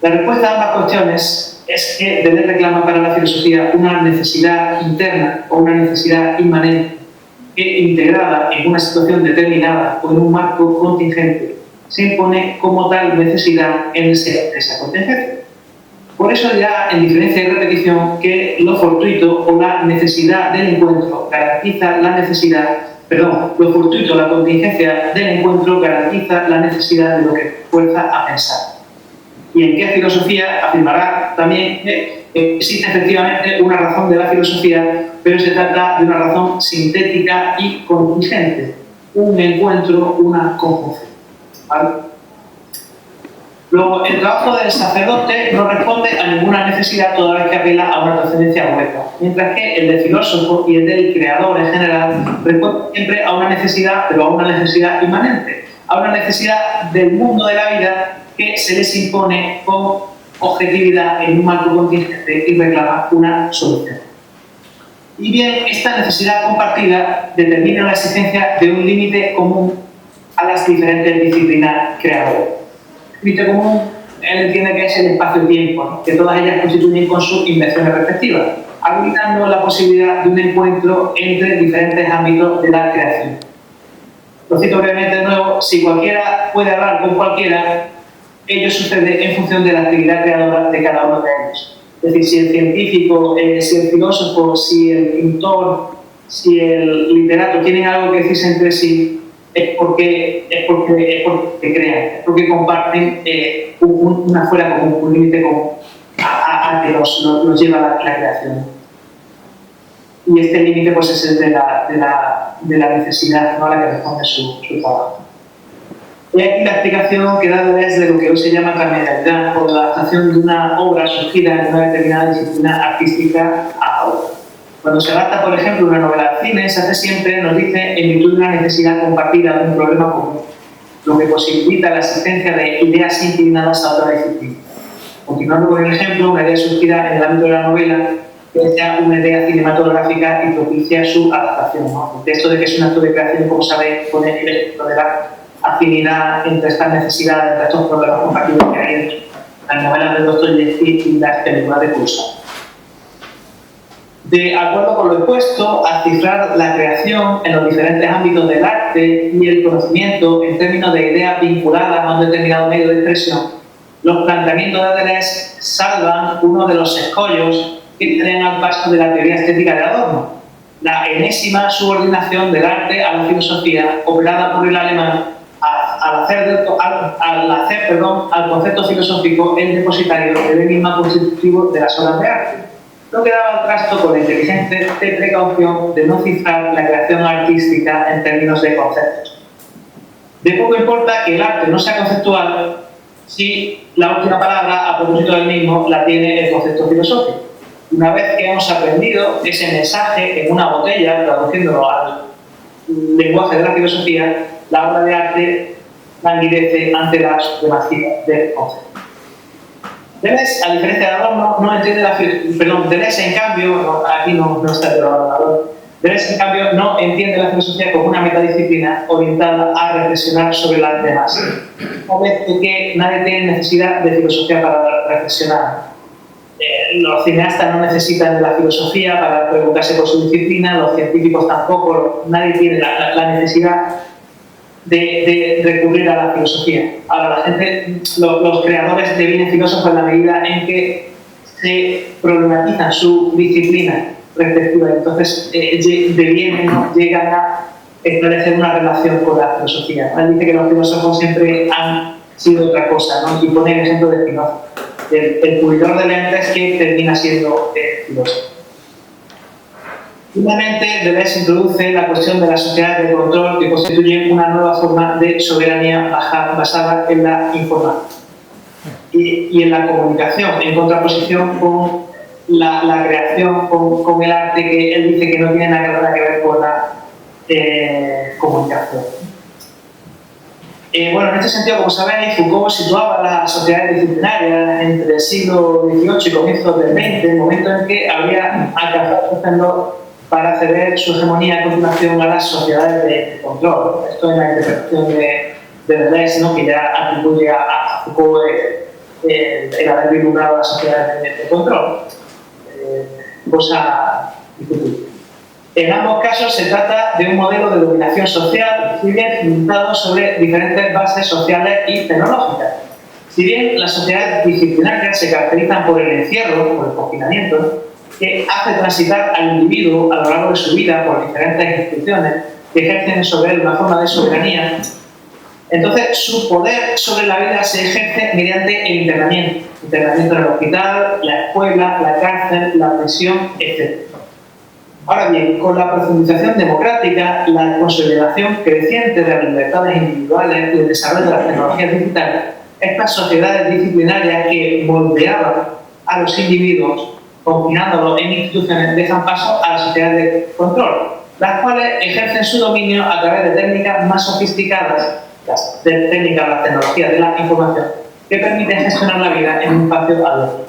[SPEAKER 2] La respuesta a ambas cuestiones es que Deleuze reclama para la filosofía una necesidad interna o una necesidad inmanente que, integrada en una situación determinada o en un marco contingente, se impone como tal necesidad en el ser de esa contingencia. Por eso dirá, en diferencia y repetición, que lo fortuito o la necesidad del encuentro garantiza la necesidad, lo fortuito, la contingencia del encuentro garantiza la necesidad de lo que fuerza a pensar. Y en qué filosofía afirmará también que existe efectivamente una razón de la filosofía, pero se trata de una razón sintética y contingente, un encuentro, una conjunción. ¿Vale? Luego, el trabajo del sacerdote no responde a ninguna necesidad toda vez que apela a una trascendencia hueca, mientras que el del filósofo y el del creador en general responden siempre a una necesidad, pero a una necesidad inmanente, a una necesidad del mundo de la vida que se les impone con objetividad en un marco contingente y reclama una solución. Y bien, esta necesidad compartida determina la existencia de un límite común a las diferentes disciplinas creadoras. Límite común, él entiende que es el espacio-tiempo, ¿no? Que todas ellas constituyen con sus invenciones respectivas, habilitando la posibilidad de un encuentro entre diferentes ámbitos de la creación. Lo cito brevemente de nuevo: si cualquiera puede hablar con cualquiera, ello sucede en función de la actividad creadora de cada uno de ellos. Es decir, si el científico, si el filósofo, si el pintor, si el literato tienen algo que decirse entre sí, es porque crean, es porque comparten una fuera común, un límite común a que los lleva a la creación. Y este límite pues, es el de la necesidad, ¿no?, a la que responde su trabajo. Y aquí la explicación que da Deleuze de lo que hoy se llama carnalidad o la adaptación de una obra surgida en una determinada disciplina artística a otra. Cuando se adapta, por ejemplo, una novela al cine, se hace siempre, nos dice, en virtud de una necesidad compartida de un problema común, lo que posibilita la existencia de ideas inclinadas a otra disciplina. Continuando con el ejemplo, una idea surgida en el ámbito de la novela que sea una idea cinematográfica y propicia su adaptación, ¿no? El texto de que es un acto de creación, como sabéis, pone el ejemplo de la afinidad entre estas necesidades, entre estos problemas compartidos que hay en las novelas de Dostoyevsky y las películas de Kurosawa. De acuerdo con lo expuesto, a cifrar la creación en los diferentes ámbitos del arte y el conocimiento en términos de ideas vinculadas a un determinado medio de expresión, los planteamientos de Deleuze salvan uno de los escollos que traen al paso de la teoría estética de Adorno, la enésima subordinación del arte a la filosofía operada por el alemán al hacer al concepto filosófico el depositario del enigma constitutivo de las obras de arte. No quedaba al trasto con la inteligente precaución de no cifrar la creación artística en términos de conceptos. De poco importa que el arte no sea conceptual si la última palabra a propósito del mismo la tiene el concepto filosófico. Una vez que hemos aprendido ese mensaje en una botella, traduciéndolo al lenguaje de la filosofía, la obra de arte languidece ante la supremacía del concepto. Deleuze, a diferencia de Adorno, no entiende Deleuze, en cambio, aquí no está el Adorno. Deleuze, en cambio, no entiende la filosofía como una metadisciplina orientada a reflexionar sobre las demás. Una vez que nadie tiene necesidad de filosofía para reflexionar. Los cineastas no necesitan de la filosofía para preguntarse por su disciplina, los científicos tampoco, nadie tiene la necesidad de recurrir a la filosofía. Ahora, la gente, los creadores devienen filósofos en la medida en que se problematizan su disciplina respectiva, entonces llegan a establecer una relación con la filosofía. Él dice que los filósofos siempre han sido otra cosa, ¿no? Y pone el ejemplo de Spinoza, el pulidor de lentes que termina siendo filósofo. Finalmente, Deleuze introduce la cuestión de las sociedades de control que constituyen una nueva forma de soberanía basada en la información y en la comunicación, en contraposición con la creación, con el arte, que él dice que no tiene nada que ver con la comunicación. Bueno, en este sentido, como sabéis, Foucault situaba las sociedades disciplinarias entre el siglo XVIII y comienzos del XX, momento en que habría alcanzado el esplendor para ceder su hegemonía a continuación a las sociedades de control. Esto es la interpretación de Deleuze, ¿no?, que ya atribuye a Foucault el haber vislumbrado las sociedades de control. Cosa discutible. En ambos casos se trata de un modelo de dominación social, si bien fundado sobre diferentes bases sociales y tecnológicas. Si bien las sociedades disciplinarias se caracterizan por el encierro, por el confinamiento, que hace transitar al individuo a lo largo de su vida por diferentes instituciones que ejercen sobre él una forma de soberanía, entonces su poder sobre la vida se ejerce mediante el internamiento. Internamiento en el hospital, la escuela, la cárcel, la prisión, etc. Ahora bien, con la profundización democrática, la consolidación creciente de las libertades individuales y el desarrollo de las tecnologías digitales, estas sociedades disciplinarias que moldeaban a los individuos, confinándolos en instituciones, dejan paso a las sociedades de control, las cuales ejercen su dominio a través de técnicas más sofisticadas, las tecnologías de la información, que permiten gestionar la vida en un espacio abierto.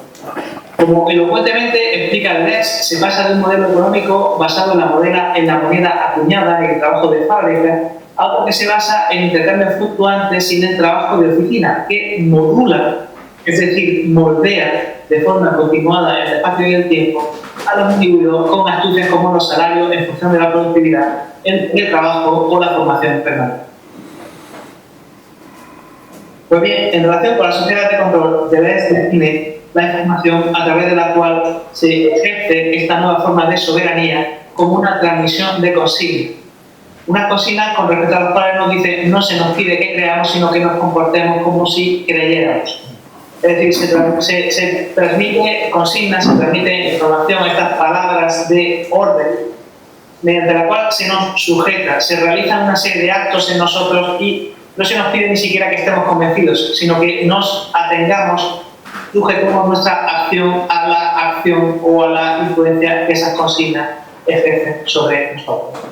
[SPEAKER 2] Como elocuentemente explica Deleuze, se pasa de un modelo económico basado en la moneda acuñada y el trabajo de fábrica a otro que se basa en intercambios fluctuantes sin el trabajo de oficina, que modula, es decir, moldea de forma continuada en el espacio y el tiempo a los individuos con astucias como los salarios en función de la productividad, el trabajo o la formación permanente. Pues bien, en relación con la sociedad de control, Deleuze define la información a través de la cual se ejerce esta nueva forma de soberanía como una transmisión de consignas. Unas consignas con respecto a las cuales nos dice no se nos pide que creamos, sino que nos comportemos como si creyéramos. Es decir, se transmite consignas, se transmite información, estas palabras de orden, mediante la cual se nos sujeta, se realizan una serie de actos en nosotros y no se nos pide ni siquiera que estemos convencidos, sino que nos atengamos, sujetemos nuestra acción a la acción o a la influencia que esas consignas ejercen sobre nosotros.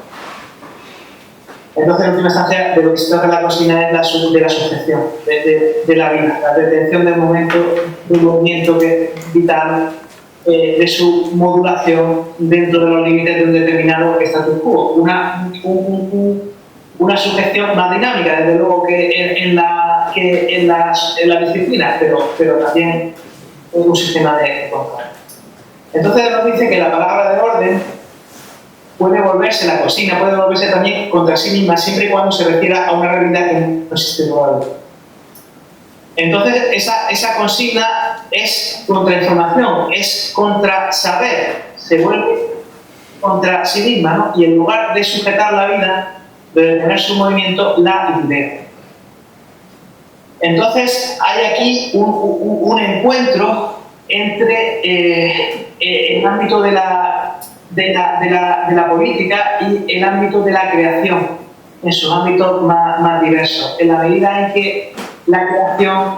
[SPEAKER 2] Entonces, en última instancia, de lo que se trata la consigna es de la sujeción, de la vida, la detención del momento, del movimiento que es vital, de su modulación dentro de los límites de un determinado status quo. Una sujeción más dinámica, desde luego, que en la disciplina, pero también un sistema de control. Entonces nos dice que la palabra de orden puede volverse, la consigna puede volverse también contra sí misma, siempre y cuando se refiera a una realidad que no existe todavía. Entonces esa consigna es contra información, es contra saber, se vuelve contra sí misma, ¿no? Y en lugar de sujetar la vida, de detener su movimiento, la libera. Entonces hay aquí un encuentro entre el ámbito de la política y el ámbito de la creación, en sus ámbitos más diversos, en la medida en que la creación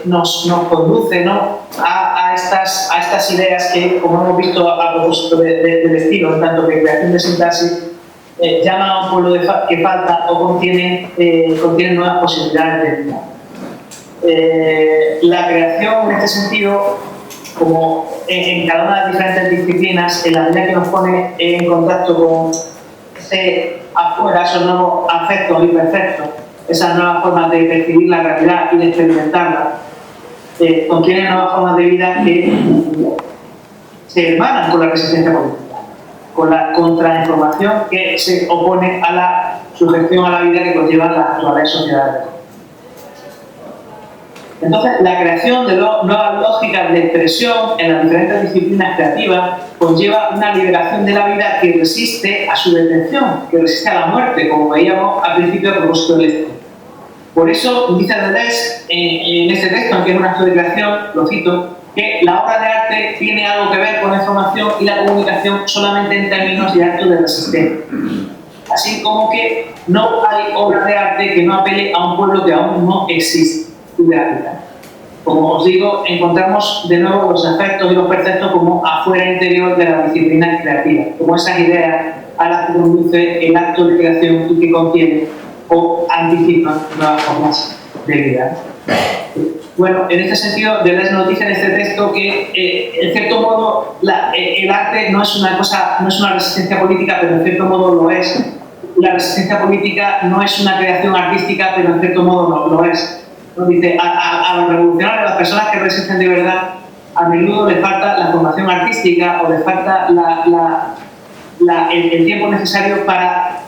[SPEAKER 2] nos conduce, ¿no?, a estas ideas que, como hemos visto a propósito del estilo, en tanto que creación de sintaxis, llaman a un pueblo que falta o contiene nuevas posibilidades de vida. La creación, en este sentido, como en cada una de las diferentes disciplinas, en la medida que nos pone en contacto con ese afuera, esos nuevos afectos y perceptos, esas nuevas formas de percibir la realidad y de experimentarla, contienen nuevas formas de vida que se hermanan con la resistencia política, con la contrainformación que se opone a la sujeción a la vida que conllevan las actuales sociedades. Entonces, la creación de nuevas lógicas de expresión en las diferentes disciplinas creativas conlleva una liberación de la vida que resiste a su detención, que resiste a la muerte, como veíamos al principio a propósito del esto. Por eso dice Deleuze en este texto, aunque es un acto de creación, lo cito, que la obra de arte tiene algo que ver con la información y la comunicación solamente en términos de actos de resistencia. Así como que no hay obra de arte que no apele a un pueblo que aún no existe. Como os digo, encontramos de nuevo los efectos y los perceptos como afuera interior de la disciplina creativa, como esas ideas a las que conduce el acto de creación y que contiene o anticipan nuevas formas de vida. Bueno, en este sentido, Deleuze nos dice en este texto que, en cierto modo, el arte no es una resistencia política, pero en cierto modo lo es. La resistencia política no es una creación artística, pero en cierto modo no lo es. Nos dice, a los revolucionarios, a las personas que resisten de verdad, a menudo les falta la formación artística o les falta el tiempo necesario para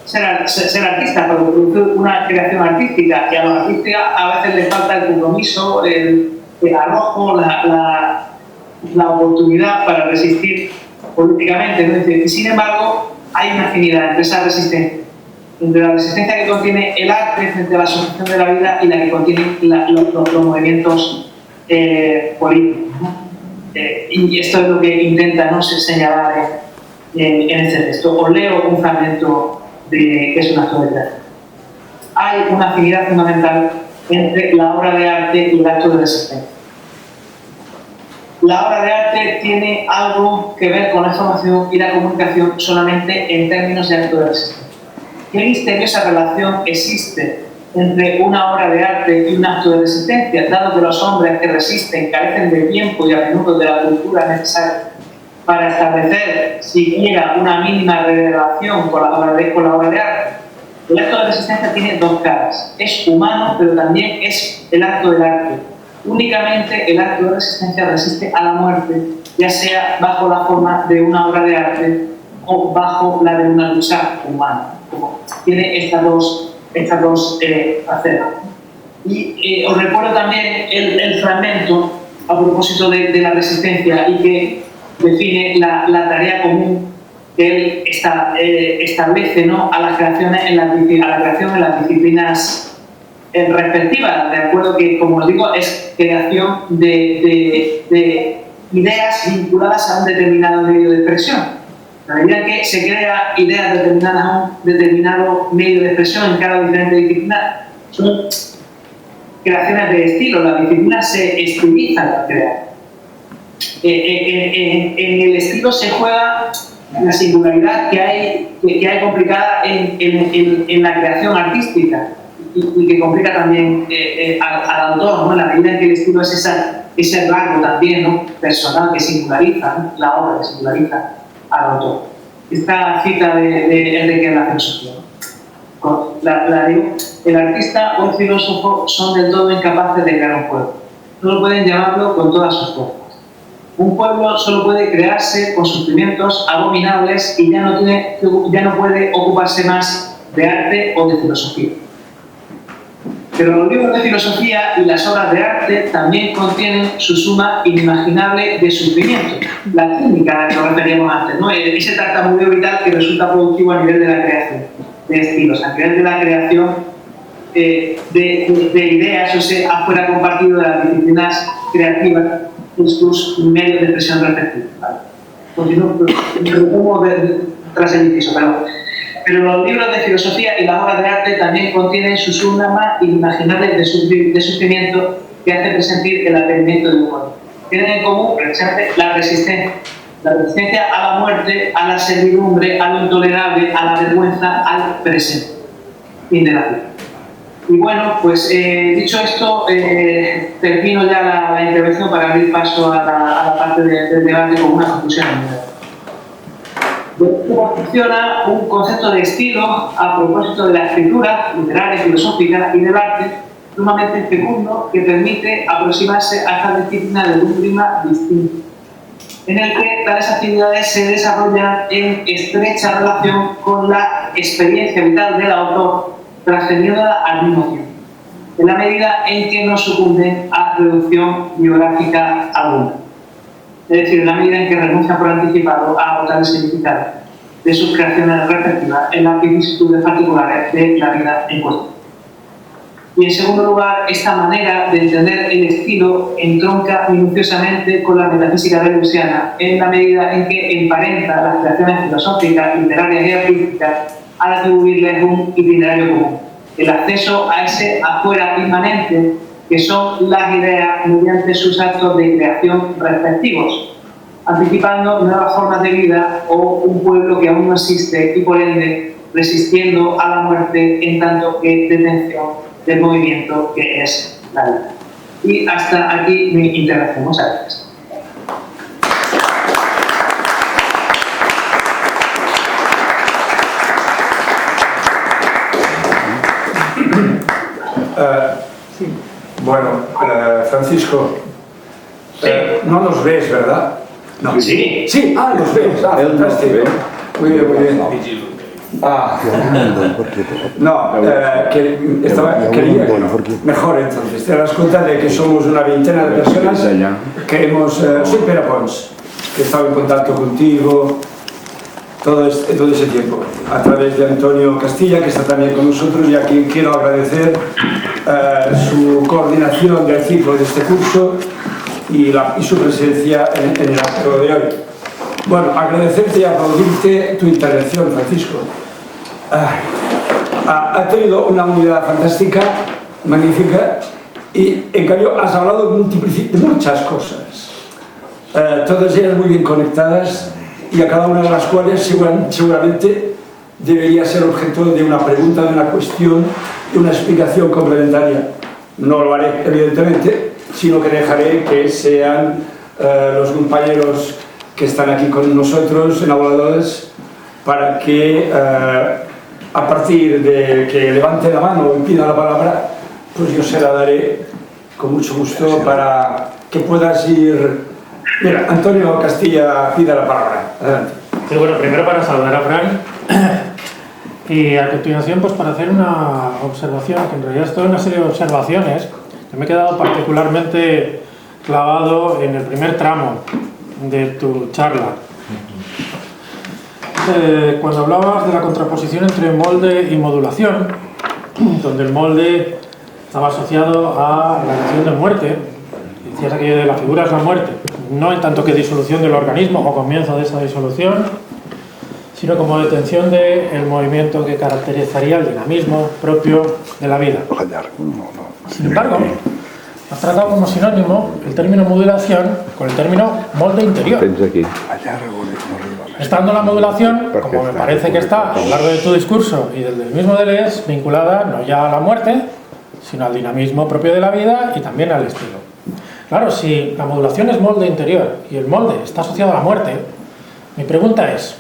[SPEAKER 2] ser artista, para producir una creación artística, y a los artistas a veces les falta el compromiso, el arrojo, la oportunidad para resistir políticamente, ¿no? Y sin embargo, hay una afinidad entre esa resistencia, entre la resistencia que contiene el arte frente a la sujeción de la vida y la que contienen los movimientos políticos, ¿no? Y esto es lo que intenta, ¿no?, señalar en este texto. Os leo un fragmento que es un acto de teatro. Hay una afinidad fundamental entre la obra de arte y el acto de resistencia. La obra de arte tiene algo que ver con la información y la comunicación solamente en términos de acto de resistencia. ¿Qué misteriosa relación existe entre una obra de arte y un acto de resistencia, dado que los hombres que resisten carecen de tiempo y a menudo de la cultura necesaria para establecer siquiera una mínima relación con la obra de arte? El acto de resistencia tiene dos caras. Es humano, pero también es el acto del arte. Únicamente el acto de resistencia resiste a la muerte, ya sea bajo la forma de una obra de arte o bajo la de una lucha humana. Tiene estas dos facetas. Y os recuerdo también el fragmento a propósito de la resistencia y que define la tarea común que él establece, ¿no?, a la creación en las disciplinas respectivas, de acuerdo que, como os digo, es creación de ideas vinculadas a un determinado medio de expresión. A medida que se crea ideas determinadas a un determinado medio de expresión en cada diferente disciplina, son creaciones de estilo. Las disciplinas se estilizan para crear. En el estilo se juega la singularidad que hay complicada en la creación artística y que complica también al autor, ¿no?, en la medida en que el estilo es ese rasgo también, ¿no?, personal que singulariza, ¿no?, la obra, que singulariza al autor. Esta cita de Enrique de la filosofía, ¿no? La digo: el artista o el filósofo son del todo incapaces de crear un pueblo. Solo pueden llamarlo con todas sus fuerzas. Un pueblo solo puede crearse con sufrimientos abominables y ya no puede ocuparse más de arte o de filosofía. Pero los libros de filosofía y las obras de arte también contienen su suma inimaginable de sufrimiento. La técnica a la que nos referíamos antes, ¿no?, ese tartamudeo vital que resulta productivo a nivel de la creación de estilos, a nivel de la creación de ideas, o sea, afuera compartido de las disciplinas creativas en sus medios de expresión respectivos, ¿vale? Continúo tras el inciso, pero los libros de filosofía y las obras de arte también contienen su suma inimaginable de sufrimiento que hace presentir el atrevimiento de un pueblo. Tienen en común precisamente la resistencia a la muerte, a la servidumbre, a lo intolerable, a la vergüenza, al presente. Fin de la cita. Y bueno, pues dicho esto, termino ya la intervención para abrir paso a la parte del debate con una conclusión. ¿Cómo funciona un concepto de estilo a propósito de la escritura literaria, filosófica y del arte sumamente fecundo que permite aproximarse a esta disciplina de un clima distinto, en el que tales actividades se desarrollan en estrecha relación con la experiencia vital del autor, trascendiéndola al mismo tiempo, en la medida en que no sucumben a reducción biográfica alguna. Es decir, en la medida en que renuncian por anticipado a agotar el significado de sus creaciones respectivas en las vicisitudes particulares de la vida en cuestión. Y en segundo lugar, esta manera de entender el estilo entronca minuciosamente con la metafísica deleuziana en la medida en que emparenta las creaciones filosóficas, literarias y artísticas al atribuirles un itinerario común, el acceso a ese afuera inmanente que son las ideas mediante sus actos de creación respectivos, anticipando nuevas formas de vida o un pueblo que aún no existe y por ende resistiendo a la muerte en tanto que detención del movimiento que es la vida. Y hasta aquí mi intervención. Muchas gracias.
[SPEAKER 3] Bueno, Francisco, no los ves, ¿verdad? No.
[SPEAKER 2] Sí.
[SPEAKER 3] Sí, los ves. Fantástico. Muy bien, muy bien. Quería mejor entonces. Te das cuenta de que somos una veintena de personas que hemos... soy Pere Pons, que he estado en contacto contigo todo ese tiempo, a través de Antonio Castilla, que está también con nosotros, y a quien quiero agradecer su coordinación del ciclo de este curso y su presencia en el acto de hoy. Bueno, agradecerte y aplaudirte tu intervención, Francisco. Ha tenido una unidad fantástica, magnífica, y en cambio has hablado de muchas cosas, todas ellas muy bien conectadas, y a cada una de las cuales seguramente debería ser objeto de una pregunta, de una cuestión, de una explicación complementaria. No lo haré, evidentemente, sino que dejaré que sean los compañeros que están aquí con nosotros, enamoradores, para que a partir de que levante la mano y pida la palabra, pues yo se la daré con mucho gusto para que puedas ir... Mira, Antonio Castilla pide la palabra. Adelante.
[SPEAKER 4] Sí, bueno, primero para saludar a Fran y a continuación pues para hacer una observación, que en realidad es toda una serie de observaciones que me he quedado particularmente clavado en el primer tramo de tu charla. Cuando hablabas de la contraposición entre molde y modulación, donde el molde estaba asociado a la noción de muerte, decías aquello de la figura es la muerte, no en tanto que disolución del organismo o comienzo de esa disolución, sino como detención del movimiento que caracterizaría el dinamismo propio de la vida. Sin embargo, has tratado como sinónimo el término modulación con el término molde interior. Estando la modulación, como me parece que está a lo largo de tu discurso y del mismo Deleuze, vinculada no ya a la muerte, sino al dinamismo propio de la vida y también al estilo. Claro, si la modulación es molde interior y el molde está asociado a la muerte, mi pregunta es,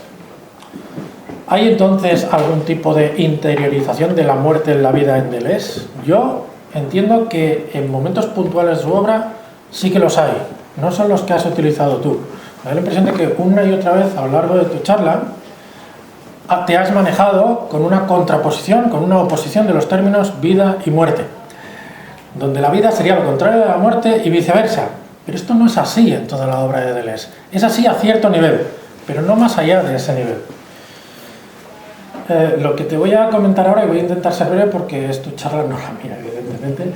[SPEAKER 4] ¿hay entonces algún tipo de interiorización de la muerte en la vida en Deleuze? Yo entiendo que en momentos puntuales de su obra sí que los hay, no son los que has utilizado tú. Me da la impresión de que una y otra vez a lo largo de tu charla te has manejado con una contraposición, con una oposición de los términos vida y muerte, donde la vida sería lo contrario de la muerte y viceversa. Pero esto no es así en toda la obra de Deleuze. Es así a cierto nivel, pero no más allá de ese nivel. Lo que te voy a comentar ahora, y voy a intentar ser breve porque es tu charla, no la mía, evidentemente,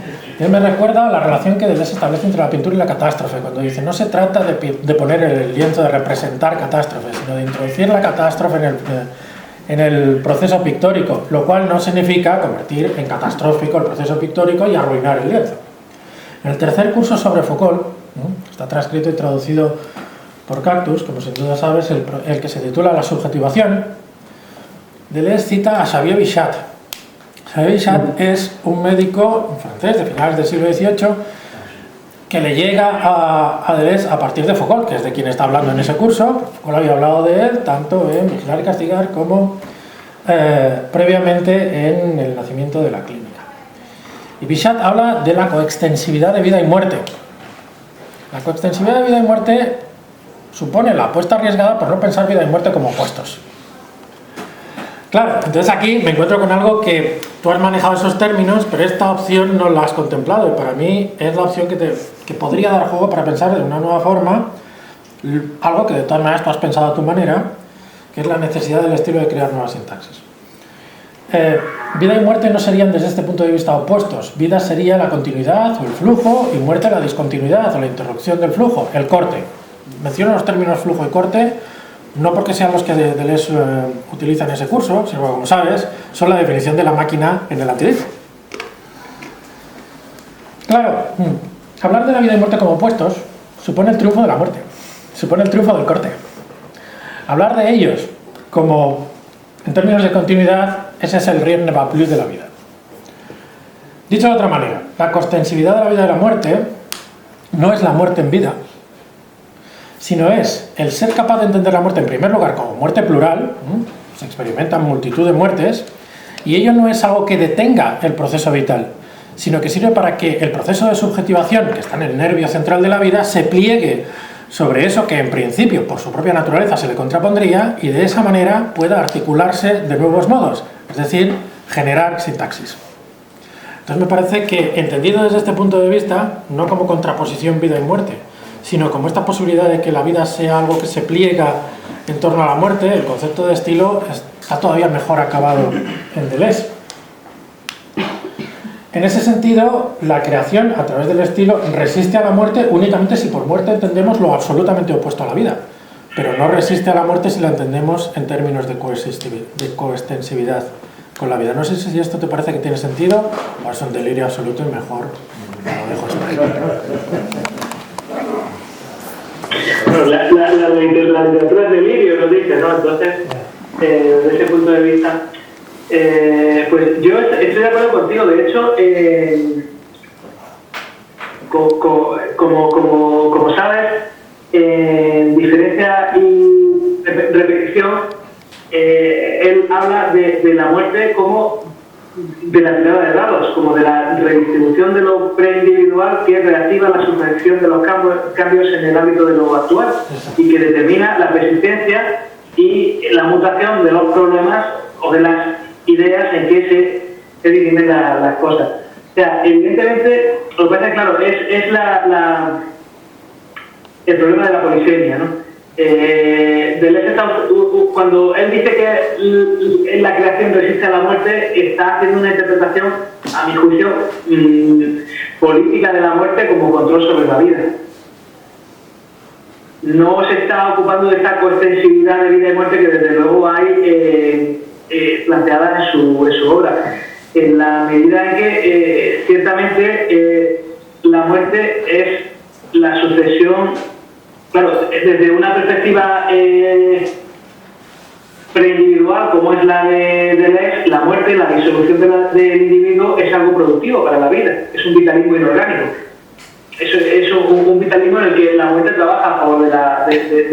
[SPEAKER 4] me recuerda a la relación que Deleuze establece entre la pintura y la catástrofe, cuando dice, no se trata de poner el lienzo, de representar catástrofes, sino de introducir la catástrofe en el proceso pictórico, lo cual no significa convertir en catastrófico el proceso pictórico y arruinar el lienzo. En el tercer curso sobre Foucault, está transcrito y traducido por Cactus, como sin duda sabes, el que se titula La subjetivación, Deleuze cita a Xavier Bichat. Xavier Bichat es un médico francés de finales del siglo XVIII que le llega a Deleuze a partir de Foucault, que es de quien está hablando en ese curso. Foucault había hablado de él tanto en Vigilar y Castigar como previamente en El nacimiento de la clínica. Y Bichat habla de la coextensividad de vida y muerte. La coextensividad de vida y muerte supone la apuesta arriesgada por no pensar vida y muerte como opuestos. Claro, entonces aquí me encuentro con algo que tú has manejado esos términos, pero esta opción no la has contemplado, y para mí es la opción que podría dar juego para pensar de una nueva forma algo que de todas maneras tú has pensado a tu manera, que es la necesidad del estilo de crear nuevas sintaxis. Vida y muerte no serían desde este punto de vista opuestos. Vida sería la continuidad o el flujo, y muerte la discontinuidad o la interrupción del flujo, el corte. Menciono los términos flujo y corte no porque sean los que Deleuze utiliza en ese curso, sino que, como sabes, son la definición de la máquina en el antidice. Claro, hablar de la vida y muerte como opuestos supone el triunfo de la muerte, supone el triunfo del corte. Hablar de ellos como En términos de continuidad, ese es el rien ne va plus de la vida. Dicho de otra manera, la coextensividad de la vida y la muerte no es la muerte en vida, sino es el ser capaz de entender la muerte en primer lugar como muerte plural. Se experimentan multitud de muertes, y ello no es algo que detenga el proceso vital, sino que sirve para que el proceso de subjetivación, que está en el nervio central de la vida, se pliegue sobre eso que en principio por su propia naturaleza se le contrapondría, y de esa manera pueda articularse de nuevos modos, es decir, generar sintaxis. Entonces me parece que, entendido desde este punto de vista, no como contraposición vida y muerte, sino como esta posibilidad de que la vida sea algo que se pliega en torno a la muerte, el concepto de estilo está todavía mejor acabado en Deleuze. En ese sentido, la creación a través del estilo resiste a la muerte únicamente si por muerte entendemos lo absolutamente opuesto a la vida, pero no resiste a la muerte si la entendemos en términos de coextensividad con la vida. No sé si esto te parece que tiene sentido o es un delirio absoluto y mejor lo dejo estar.
[SPEAKER 5] Bueno, la literatura es delirio, lo dice, ¿no? Entonces, desde ese punto de vista, pues yo estoy de acuerdo contigo. De hecho, como sabes, diferencia y repetición, él habla de la muerte como de la tirada de dados, como de la redistribución de lo preindividual que reactiva la sucesión de los cambios en el ámbito de lo actual y que determina la persistencia y la mutación de los problemas o de las ideas en que se dividen las cosas. O sea, evidentemente, lo que pasa, claro, es el problema de la polisemia, ¿no? Cuando él dice que la creación resiste a la muerte, está haciendo una interpretación, a mi juicio, política de la muerte como control sobre la vida. No se está ocupando de esta coextensividad de vida y muerte que desde luego hay planteada en su obra, en la medida en que ciertamente la muerte es la sucesión. Claro, desde una perspectiva preindividual, como es la de Deleuze, la muerte, la disolución del individuo es algo productivo para la vida, es un vitalismo inorgánico. Es un vitalismo en el que la muerte trabaja a favor de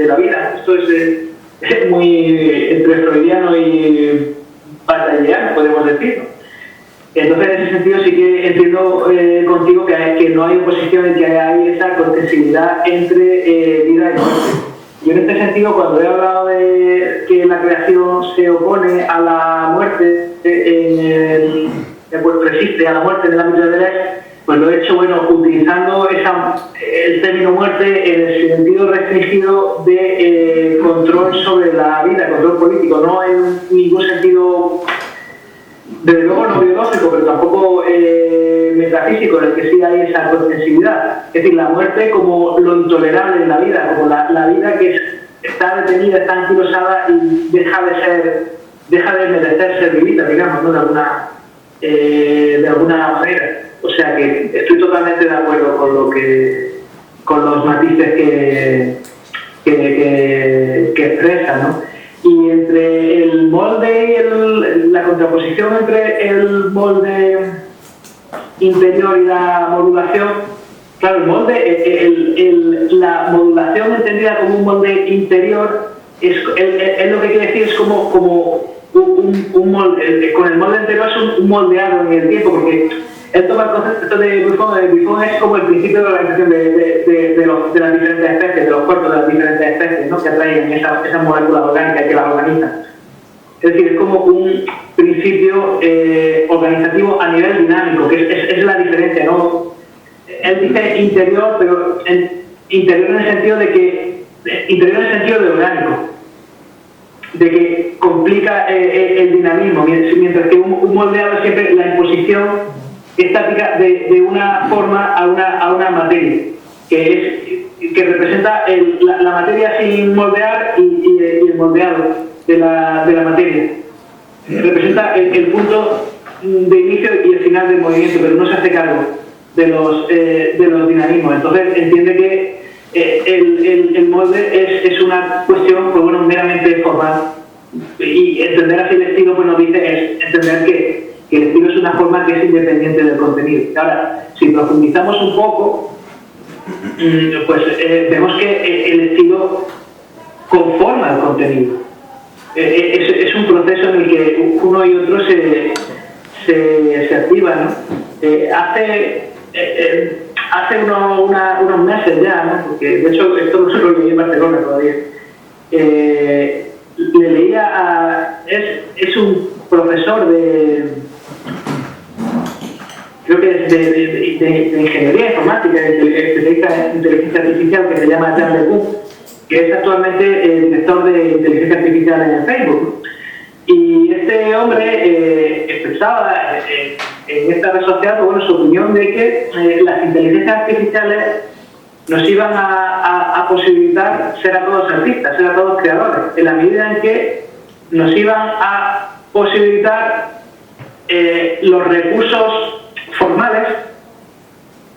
[SPEAKER 5] la vida. Esto es muy entre freudiano y batalliano, podemos decir, ¿no? Entonces, en ese sentido, sí que entiendo contigo que no hay oposición y que hay esa coextensibilidad entre vida y muerte. Yo, en este sentido, cuando he hablado de que la creación se opone a la muerte, pues resiste a la muerte en el ámbito de Deleuze, pues lo he hecho, bueno, utilizando el término muerte en el sentido restringido de control sobre la vida, control político, no en ningún sentido. Desde luego no biológico, pero tampoco metafísico, en el que sí hay esa coextensibilidad. Es decir, la muerte como lo intolerable en la vida, como la vida que está detenida, está anquilosada y deja de merecer ser vivida, digamos, ¿no? De alguna manera. O sea que estoy totalmente de acuerdo con los matices que expresa, ¿no? Y entre el molde y la contraposición entre el molde interior y la modulación, claro, el molde, la modulación entendida como un molde interior, es lo que quiere decir, es como un molde, con el molde interior es un moldeado en el tiempo, porque él toma el concepto de Buffon. Buffon es como el principio de la organización de las diferentes especies, de los cuerpos de las diferentes especies, ¿no? Que atraen esas moléculas orgánicas que las organizan. Es decir, es como un principio organizativo a nivel dinámico, que es la diferencia, ¿no? Él dice interior, pero interior en el sentido de orgánico, de que complica el dinamismo, mientras que un moldeado es siempre la imposición estática de una forma a una materia, que representa la materia sin moldear y el moldeado de la materia. Representa el punto de inicio y el final del movimiento, pero no se hace cargo de los dinamismos. Entonces entiende que el molde es una cuestión, pues bueno, meramente formal Y entender así el estilo, pues nos dice, es entender que el estilo es una forma que es independiente del contenido. Ahora, si profundizamos un poco, pues vemos que el estilo conforma el contenido. Es un proceso en el que uno y otro se activan, ¿no? Hace unos meses ya, ¿no? Porque de hecho esto lo leí en Barcelona todavía. Le leía es un profesor creo que es de ingeniería informática, especialista en inteligencia artificial, que se llama Jean LeCun, que es actualmente el director de inteligencia artificial en Facebook. Y este hombre expresaba en esta red social, bueno, su opinión de que las inteligencias artificiales nos iban a posibilitar ser a todos artistas, ser a todos creadores, en la medida en que nos iban a posibilitar los recursos formales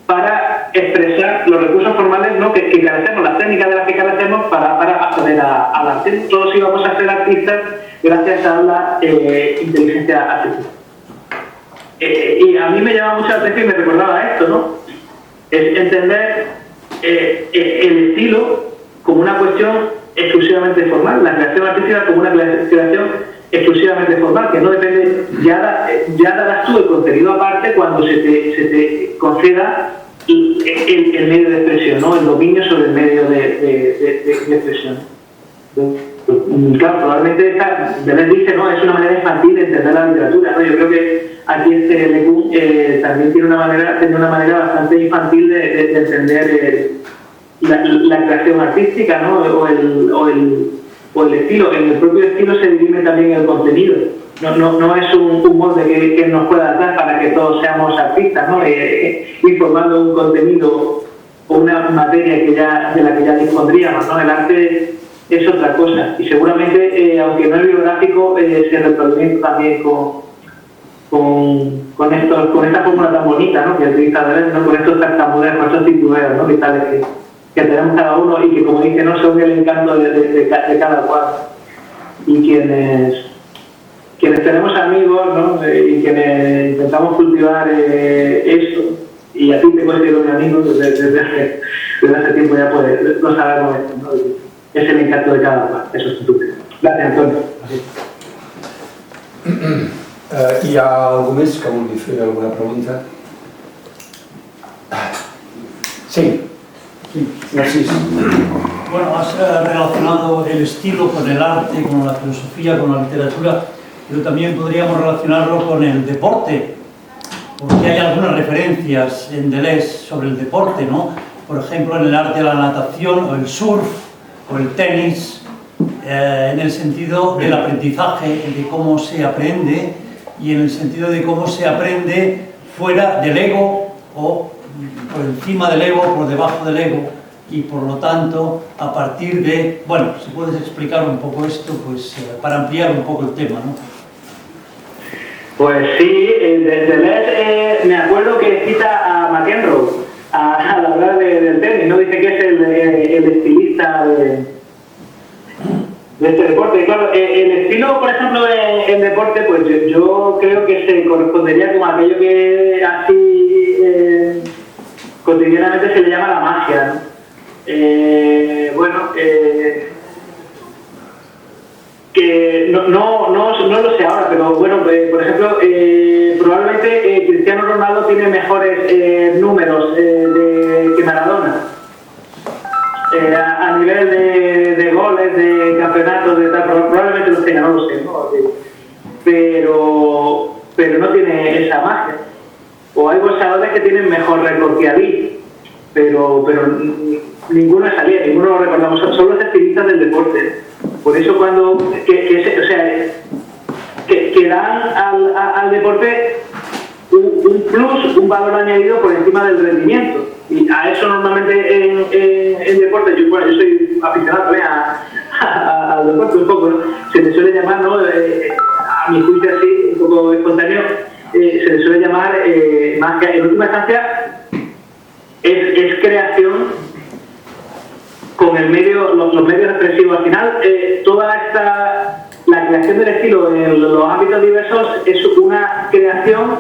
[SPEAKER 5] para expresar los recursos formales, ¿no? que carecemos, las técnicas de las que carecemos para acceder al arte. Todos íbamos a ser artistas gracias a la inteligencia artificial. Y a mí me llama mucho la atención y me recordaba esto, ¿no? Es entender el estilo como una cuestión exclusivamente formal, la creación artística como una creación exclusivamente formal, que no depende, ya darás tú el contenido aparte cuando se te conceda el medio de expresión, ¿no? El dominio sobre el medio de expresión. Claro, probablemente Deleuze dice, ¿no? Es una manera infantil de entender la literatura, ¿no? Yo creo que aquí LeCun también tiene una manera bastante infantil de entender la creación artística, ¿no? o el estilo. En el propio estilo se dirime también el contenido. No es un molde que nos pueda dar para que todos seamos artistas, ¿no? Informando un contenido o una materia de la que ya dispondríamos, ¿no? El arte es otra cosa, y seguramente, aunque no es biográfico, se retroalimenta también con esta fórmula tan bonita, ¿no? Que utiliza Deleuze, ¿no? Con estos tartamudeos, con estos titubeos, ¿no? Vitales que tenemos cada uno y que, como dice, no son el encanto de cada cual. Y quienes tenemos amigos, ¿no? Y quienes intentamos cultivar eso, y a ti te considero mi amigo desde hace tiempo ya, pues lo sabemos esto, ¿no? Es el encanto de cada cual, eso es tu. Gracias, Antonio.
[SPEAKER 3] Hi ha algú més que vulgui fer alguna pregunta? Sí. Narcís.
[SPEAKER 6] Bueno, has relacionado el estilo con el arte, con la filosofía, con la literatura, pero también podríamos relacionarlo con el deporte, porque hay algunas referencias en Deleuze sobre el deporte, ¿no? Por ejemplo, en el arte de la natación o el surf o el tenis, en el sentido del aprendizaje, de cómo se aprende y en el sentido de cómo se aprende fuera del ego o por encima del ego, por debajo del ego, y por lo tanto a partir de, bueno, si puedes explicar un poco esto, pues para ampliar un poco el tema, ¿no?
[SPEAKER 5] Pues sí, Deleuze, me acuerdo que cita a McEnroe al hablar del tenis, ¿no? Dice que es el estilista de este deporte. Y claro, el estilo, por ejemplo, en deporte, pues yo creo que se correspondería con aquello que así cotidianamente se le llama la magia, ¿no? Que no lo sé ahora, pero bueno, por ejemplo, probablemente Cristiano Ronaldo tiene mejores números que Maradona. A nivel de goles, de campeonatos, de tal, probablemente los tenga, no lo sé, ¿no? Pero no tiene esa magia. O hay boxeadores que tienen mejor récord que Ali, pero ninguno es Ali, ninguno lo recordamos, son los estilistas del deporte. Por eso cuando que dan al deporte un plus, un valor añadido por encima del rendimiento. Y a eso normalmente en deporte, yo soy aficionado también al deporte un poco, ¿no? Se le suele llamar, ¿no? A mi juicio así, un poco espontáneo, se le suele llamar más que en última instancia es creación con el medio, los medios expresivos. Al final, toda la la creación del estilo en los ámbitos diversos es una creación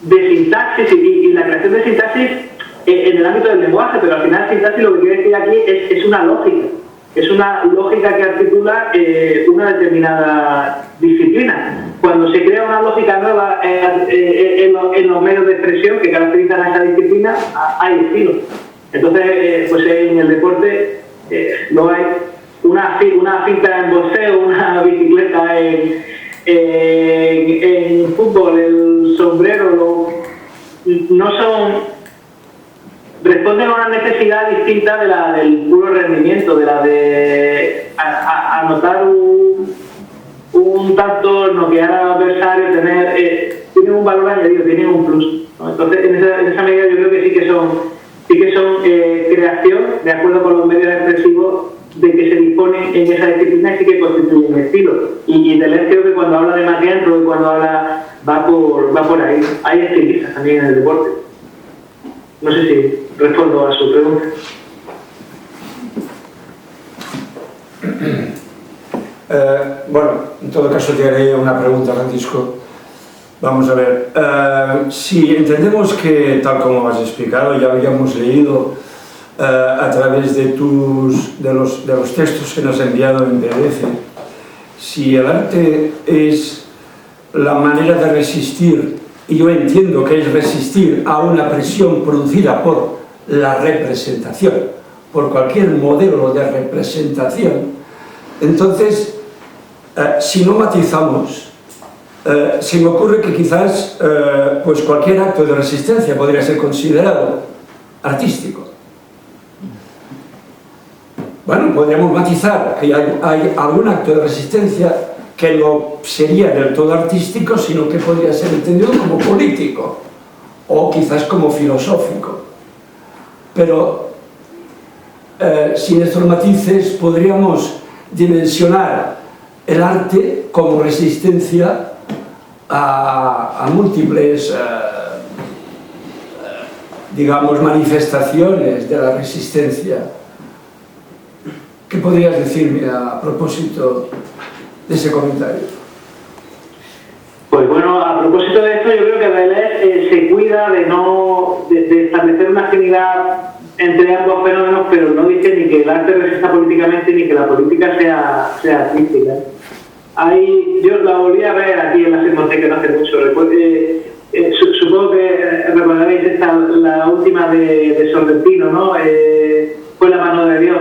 [SPEAKER 5] de sintaxis y la creación de sintaxis en el ámbito del lenguaje, pero al final sintaxis lo que quiere decir aquí es una lógica. Es una lógica que articula una determinada disciplina. Cuando se crea una lógica nueva en los medios de expresión que caracterizan a esa disciplina, hay estilo. Entonces, pues en el deporte no hay una cinta en boxeo, una bicicleta en fútbol, el sombrero, no son... responden a una necesidad distinta de la del puro rendimiento, de la de anotar un tanto, noquear al adversario, tienen un valor añadido, tienen un plus, ¿no? Entonces, en esa medida yo creo que sí que son creación, de acuerdo con los medios expresivos de que se disponen en esa disciplina y sí que constituyen estilo. Y Deleuze creo que cuando habla de Macentro y cuando habla va por ahí. Hay estilistas también en el deporte. No sé si respondo a su pregunta.
[SPEAKER 3] Bueno, en todo caso te haré una pregunta, Francisco. Vamos a ver. Si entendemos que, tal como has explicado, ya habíamos leído a través de los textos que nos has enviado en PDF, si el arte es la manera de resistir, y yo entiendo que es resistir a una presión producida por la representación, por cualquier modelo de representación, entonces, si no matizamos, se me ocurre que quizás pues cualquier acto de resistencia podría ser considerado artístico. Bueno, podríamos matizar que hay algún acto de resistencia que no sería del todo artístico, sino que podría ser entendido como político o quizás como filosófico. Pero sin estos matices podríamos dimensionar el arte como resistencia a múltiples digamos manifestaciones de la resistencia. ¿Qué podrías decirme a propósito de ese comentario?
[SPEAKER 5] Pues bueno, a propósito de esto, yo creo que Deleuze se cuida de establecer una afinidad entre ambos fenómenos, pero no dice ni que el arte resista políticamente ni que la política sea artística. Yo la volví a ver aquí en la Filmoteca no hace mucho. Supongo que recordaréis la última de Sorrentino, ¿no? Fue La mano de Dios.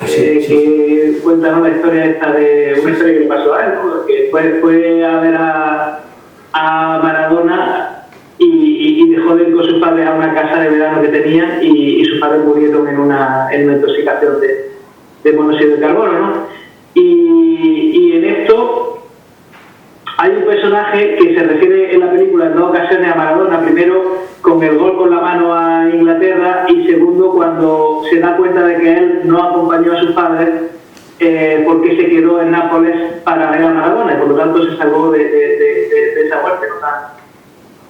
[SPEAKER 5] Que cuenta, ¿no?, la historia esta de una historia que le pasó a él, ¿no? Que fue a ver a Maradona y dejó de ir con sus padres a una casa de verano que tenían y sus padres murieron en una intoxicación de monóxido de carbono, ¿no? Y en esto hay un personaje que se refiere en la película en dos ocasiones a Maradona, primero con el gol con la mano a Inglaterra y segundo cuando se da cuenta de que él no acompañó a sus padres porque se quedó en Nápoles para ver a Maradona y por lo tanto se salvó de esa muerte, ¿no?,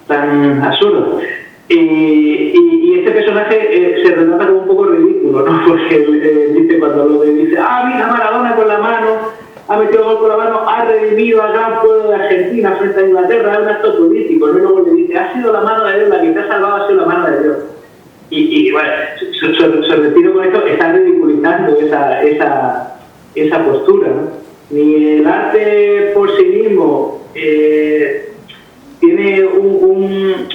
[SPEAKER 5] tan absurdo. Y este personaje se relata como un poco ridículo, ¿no? Porque dice cuando dice, mira Maradona con la mano, ha metido gol con la mano, ha redimido al gran pueblo de Argentina frente a Inglaterra, es un acto político, ¿no? Y luego le dice, ha sido la mano de Dios, la que te ha salvado ha sido la mano de Dios. Y bueno, Sorrentino con esto está ridiculizando esa postura, ¿no? Ni el arte por sí mismo tiene un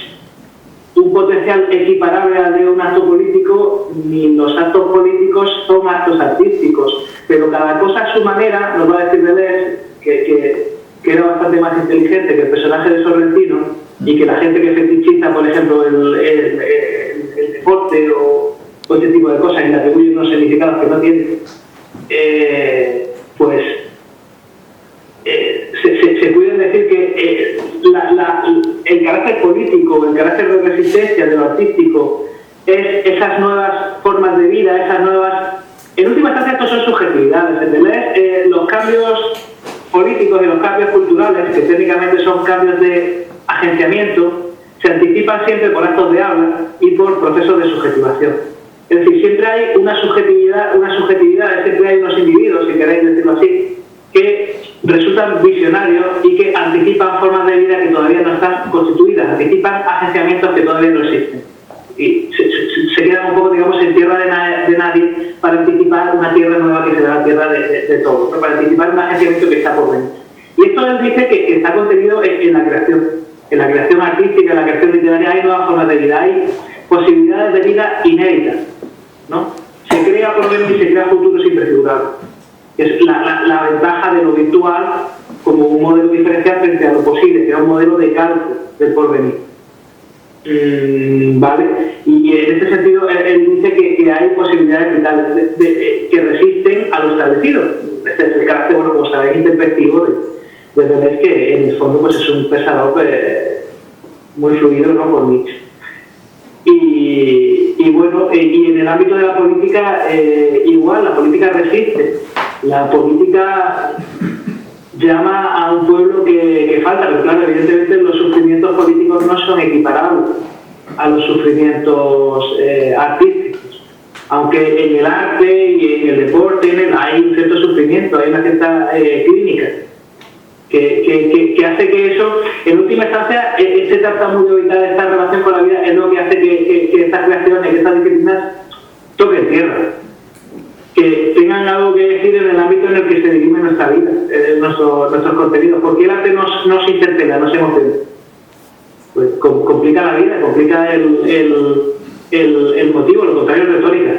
[SPEAKER 5] potencial equiparable al de un acto político, ni los actos políticos son actos artísticos, pero cada cosa a su manera. Nos va a decir Deleuze que era bastante más inteligente que el personaje de Sorrentino y que la gente que fetichiza, por ejemplo, el deporte o este tipo de cosas y le atribuye unos significados que no tienen, pues se puede decir que el carácter político, el carácter de resistencia de lo artístico es esas nuevas formas de vida, esas nuevas... En última instancia estos son subjetividades. En Deleuze los cambios políticos y los cambios culturales, que técnicamente son cambios de agenciamiento, se anticipan siempre por actos de habla y por procesos de subjetivación. Es decir, siempre hay una subjetividad, siempre hay unos individuos, si queréis decirlo así, que resultan visionarios y que anticipan formas de vida que todavía no están constituidas, anticipan agenciamientos que todavía no existen. Y se quedan un poco, digamos, en tierra de nadie para anticipar una tierra nueva que será la tierra de todos, ¿no? Para anticipar un agenciamiento que está por venir. Y esto él dice que está contenido en la creación artística, en la creación literaria. Hay nuevas formas de vida, hay posibilidades de vida inéditas, ¿no? Se crea porvenir y se crea futuros imprefigurables. Es la ventaja de lo virtual como un modelo diferencial frente a lo posible, que era un modelo de cálculo del porvenir. ¿Vale? Y en este sentido él dice que hay posibilidades vitales que resisten a lo establecido. Este es el carácter, bueno, como sabéis, intempestivo de Deleuze, que en el fondo pues es un pensador muy fluido, ¿no?, por Nietzsche. Y bueno, y en el ámbito de la política igual, la política resiste. La política llama a un pueblo que falta, pero claro, evidentemente los sufrimientos políticos no son equiparables a los sufrimientos artísticos. Aunque en el arte y en el deporte hay un cierto sufrimiento, hay una cierta clínica que hace que eso, en última instancia, se trata muy de evitar esta relación con la vida, es lo que hace que estas creaciones, que estas disciplinas toquen tierra, que tengan algo que decir en el ámbito en el que se dirime nuestra vida, nuestros contenidos. Porque el arte nos interpela, nos emociona. Pues complica la vida, complica el motivo, lo contrario es retórica.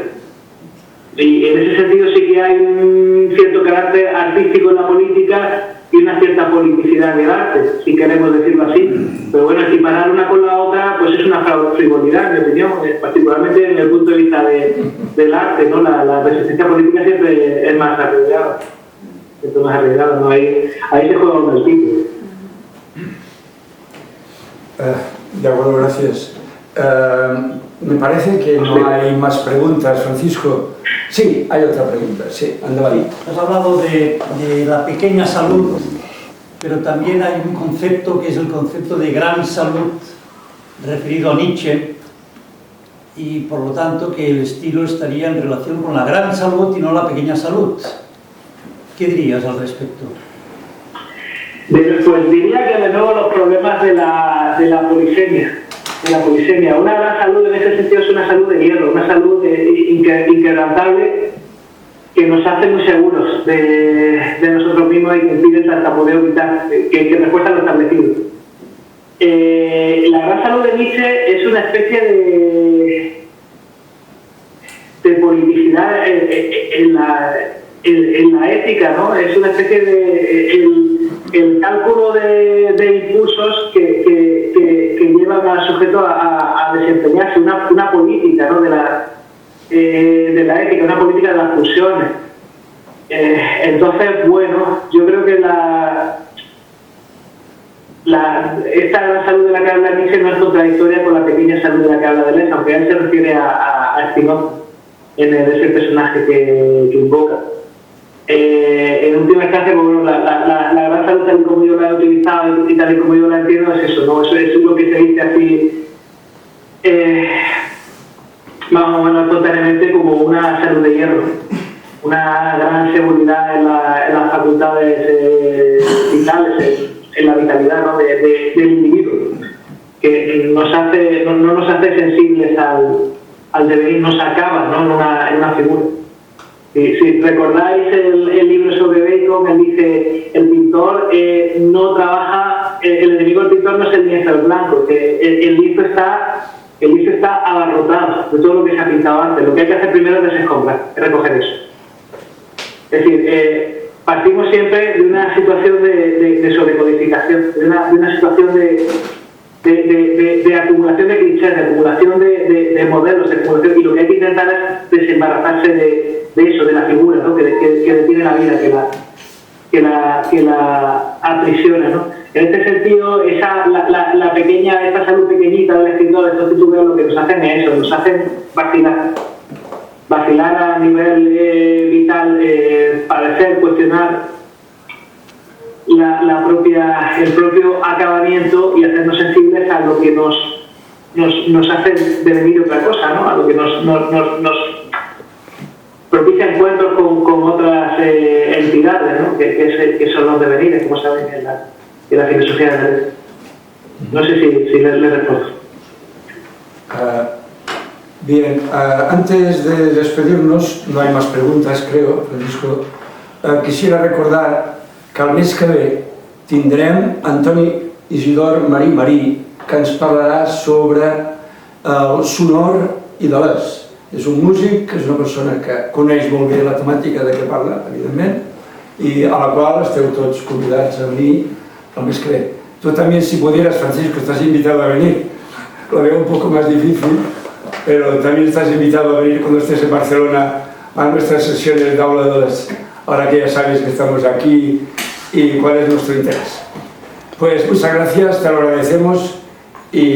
[SPEAKER 5] Y en ese sentido sí que hay un cierto carácter artístico en la política y una cierta politicidad del arte, si queremos decirlo así. Pero bueno, equiparar una con la otra pues es una frivolidad, en mi opinión, particularmente en el punto de vista del arte, ¿no? La resistencia política siempre es más arriesgada. Siempre más arriesgada, ¿no? Ahí se juega un tipo.
[SPEAKER 3] De acuerdo, gracias. Me parece que no hay más preguntas, Francisco. Sí, hay otra pregunta. Sí, anda ahí.
[SPEAKER 6] Has hablado de la pequeña salud, pero también hay un concepto que es el concepto de gran salud, referido a Nietzsche, y por lo tanto que el estilo estaría en relación con la gran salud y no la pequeña salud. ¿Qué dirías al respecto?
[SPEAKER 5] Pues diría que de nuevo los problemas de la polisemia. Una gran salud en ese sentido es una salud de hierro, una salud inquebrantable que nos hace muy seguros de nosotros mismos y que impide el tartamudeo vital, que refuerza lo establecido. La gran salud de Nietzsche es una especie de politicidad en la ética, ¿no? Es una especie de el cálculo de impulsos que llevan al sujeto a desempeñarse, una política, ¿no?, de la ética, una política de las pulsiones. Entonces, bueno, yo creo que esta gran salud de la que habla Nietzsche no es contradictoria con la pequeña salud de la que habla Deleuze, aunque él se refiere a Spinoza en ese personaje que invoca. En última instancia, bueno, la gran salud, tal y como yo la he utilizado y tal y como yo la entiendo, es eso, ¿no? Eso es lo que se dice así, más o menos espontáneamente, como una salud de hierro, una gran seguridad en las facultades vitales, en la vitalidad, ¿no?, del individuo, que no nos hace sensibles al devenir, nos acaba, ¿no?, en una figura. Si recordáis el libro sobre Bacon, él dice: el pintor no trabaja, el enemigo del pintor no es el lienzo blanco, el lienzo está abarrotado de todo lo que se ha pintado antes. Lo que hay que hacer primero es desescombrar, es recoger eso. Es decir, partimos siempre de una situación de sobrecodificación, de una situación de acumulación de clichés, de acumulación de modelos, y lo que hay que intentar es desembarazarse de eso, de la figura, ¿no?, que detiene la vida, que la aprisiona, ¿no? En este sentido, esta salud pequeñita del escritor, estos titulares, lo que nos hacen es eso, nos hacen vacilar a nivel vital, padecer, cuestionar el propio acabamiento y hacernos sensibles a lo que nos hace devenir otra cosa, ¿no?, a lo que nos propicia encuentros con otras entidades, ¿no? que son los devenires, como saben, en la filosofía del derecho. No sé si le respondo.
[SPEAKER 3] Bien, antes de despedirnos, no hay más preguntas, creo, Francisco. Quisiera recordar que el mes que ve tindrem Antoni Isidor Marí, que ens parlarà sobre el sonor i de l'es. És un músic, és una persona que coneix molt bé la temàtica de què parla, evidentment, i a la qual esteu tots convidats a venir el mes que ve. Tú también, si pudieras, Francisco, estás invitado a venir. Lo veo un poco más difícil, pero también estás invitado a venir cuando estés en Barcelona a nuestras sesiones de habladores, ahora que ya sabes que estamos aquí y cuál es nuestro interés. Pues muchas gracias, te lo agradecemos y...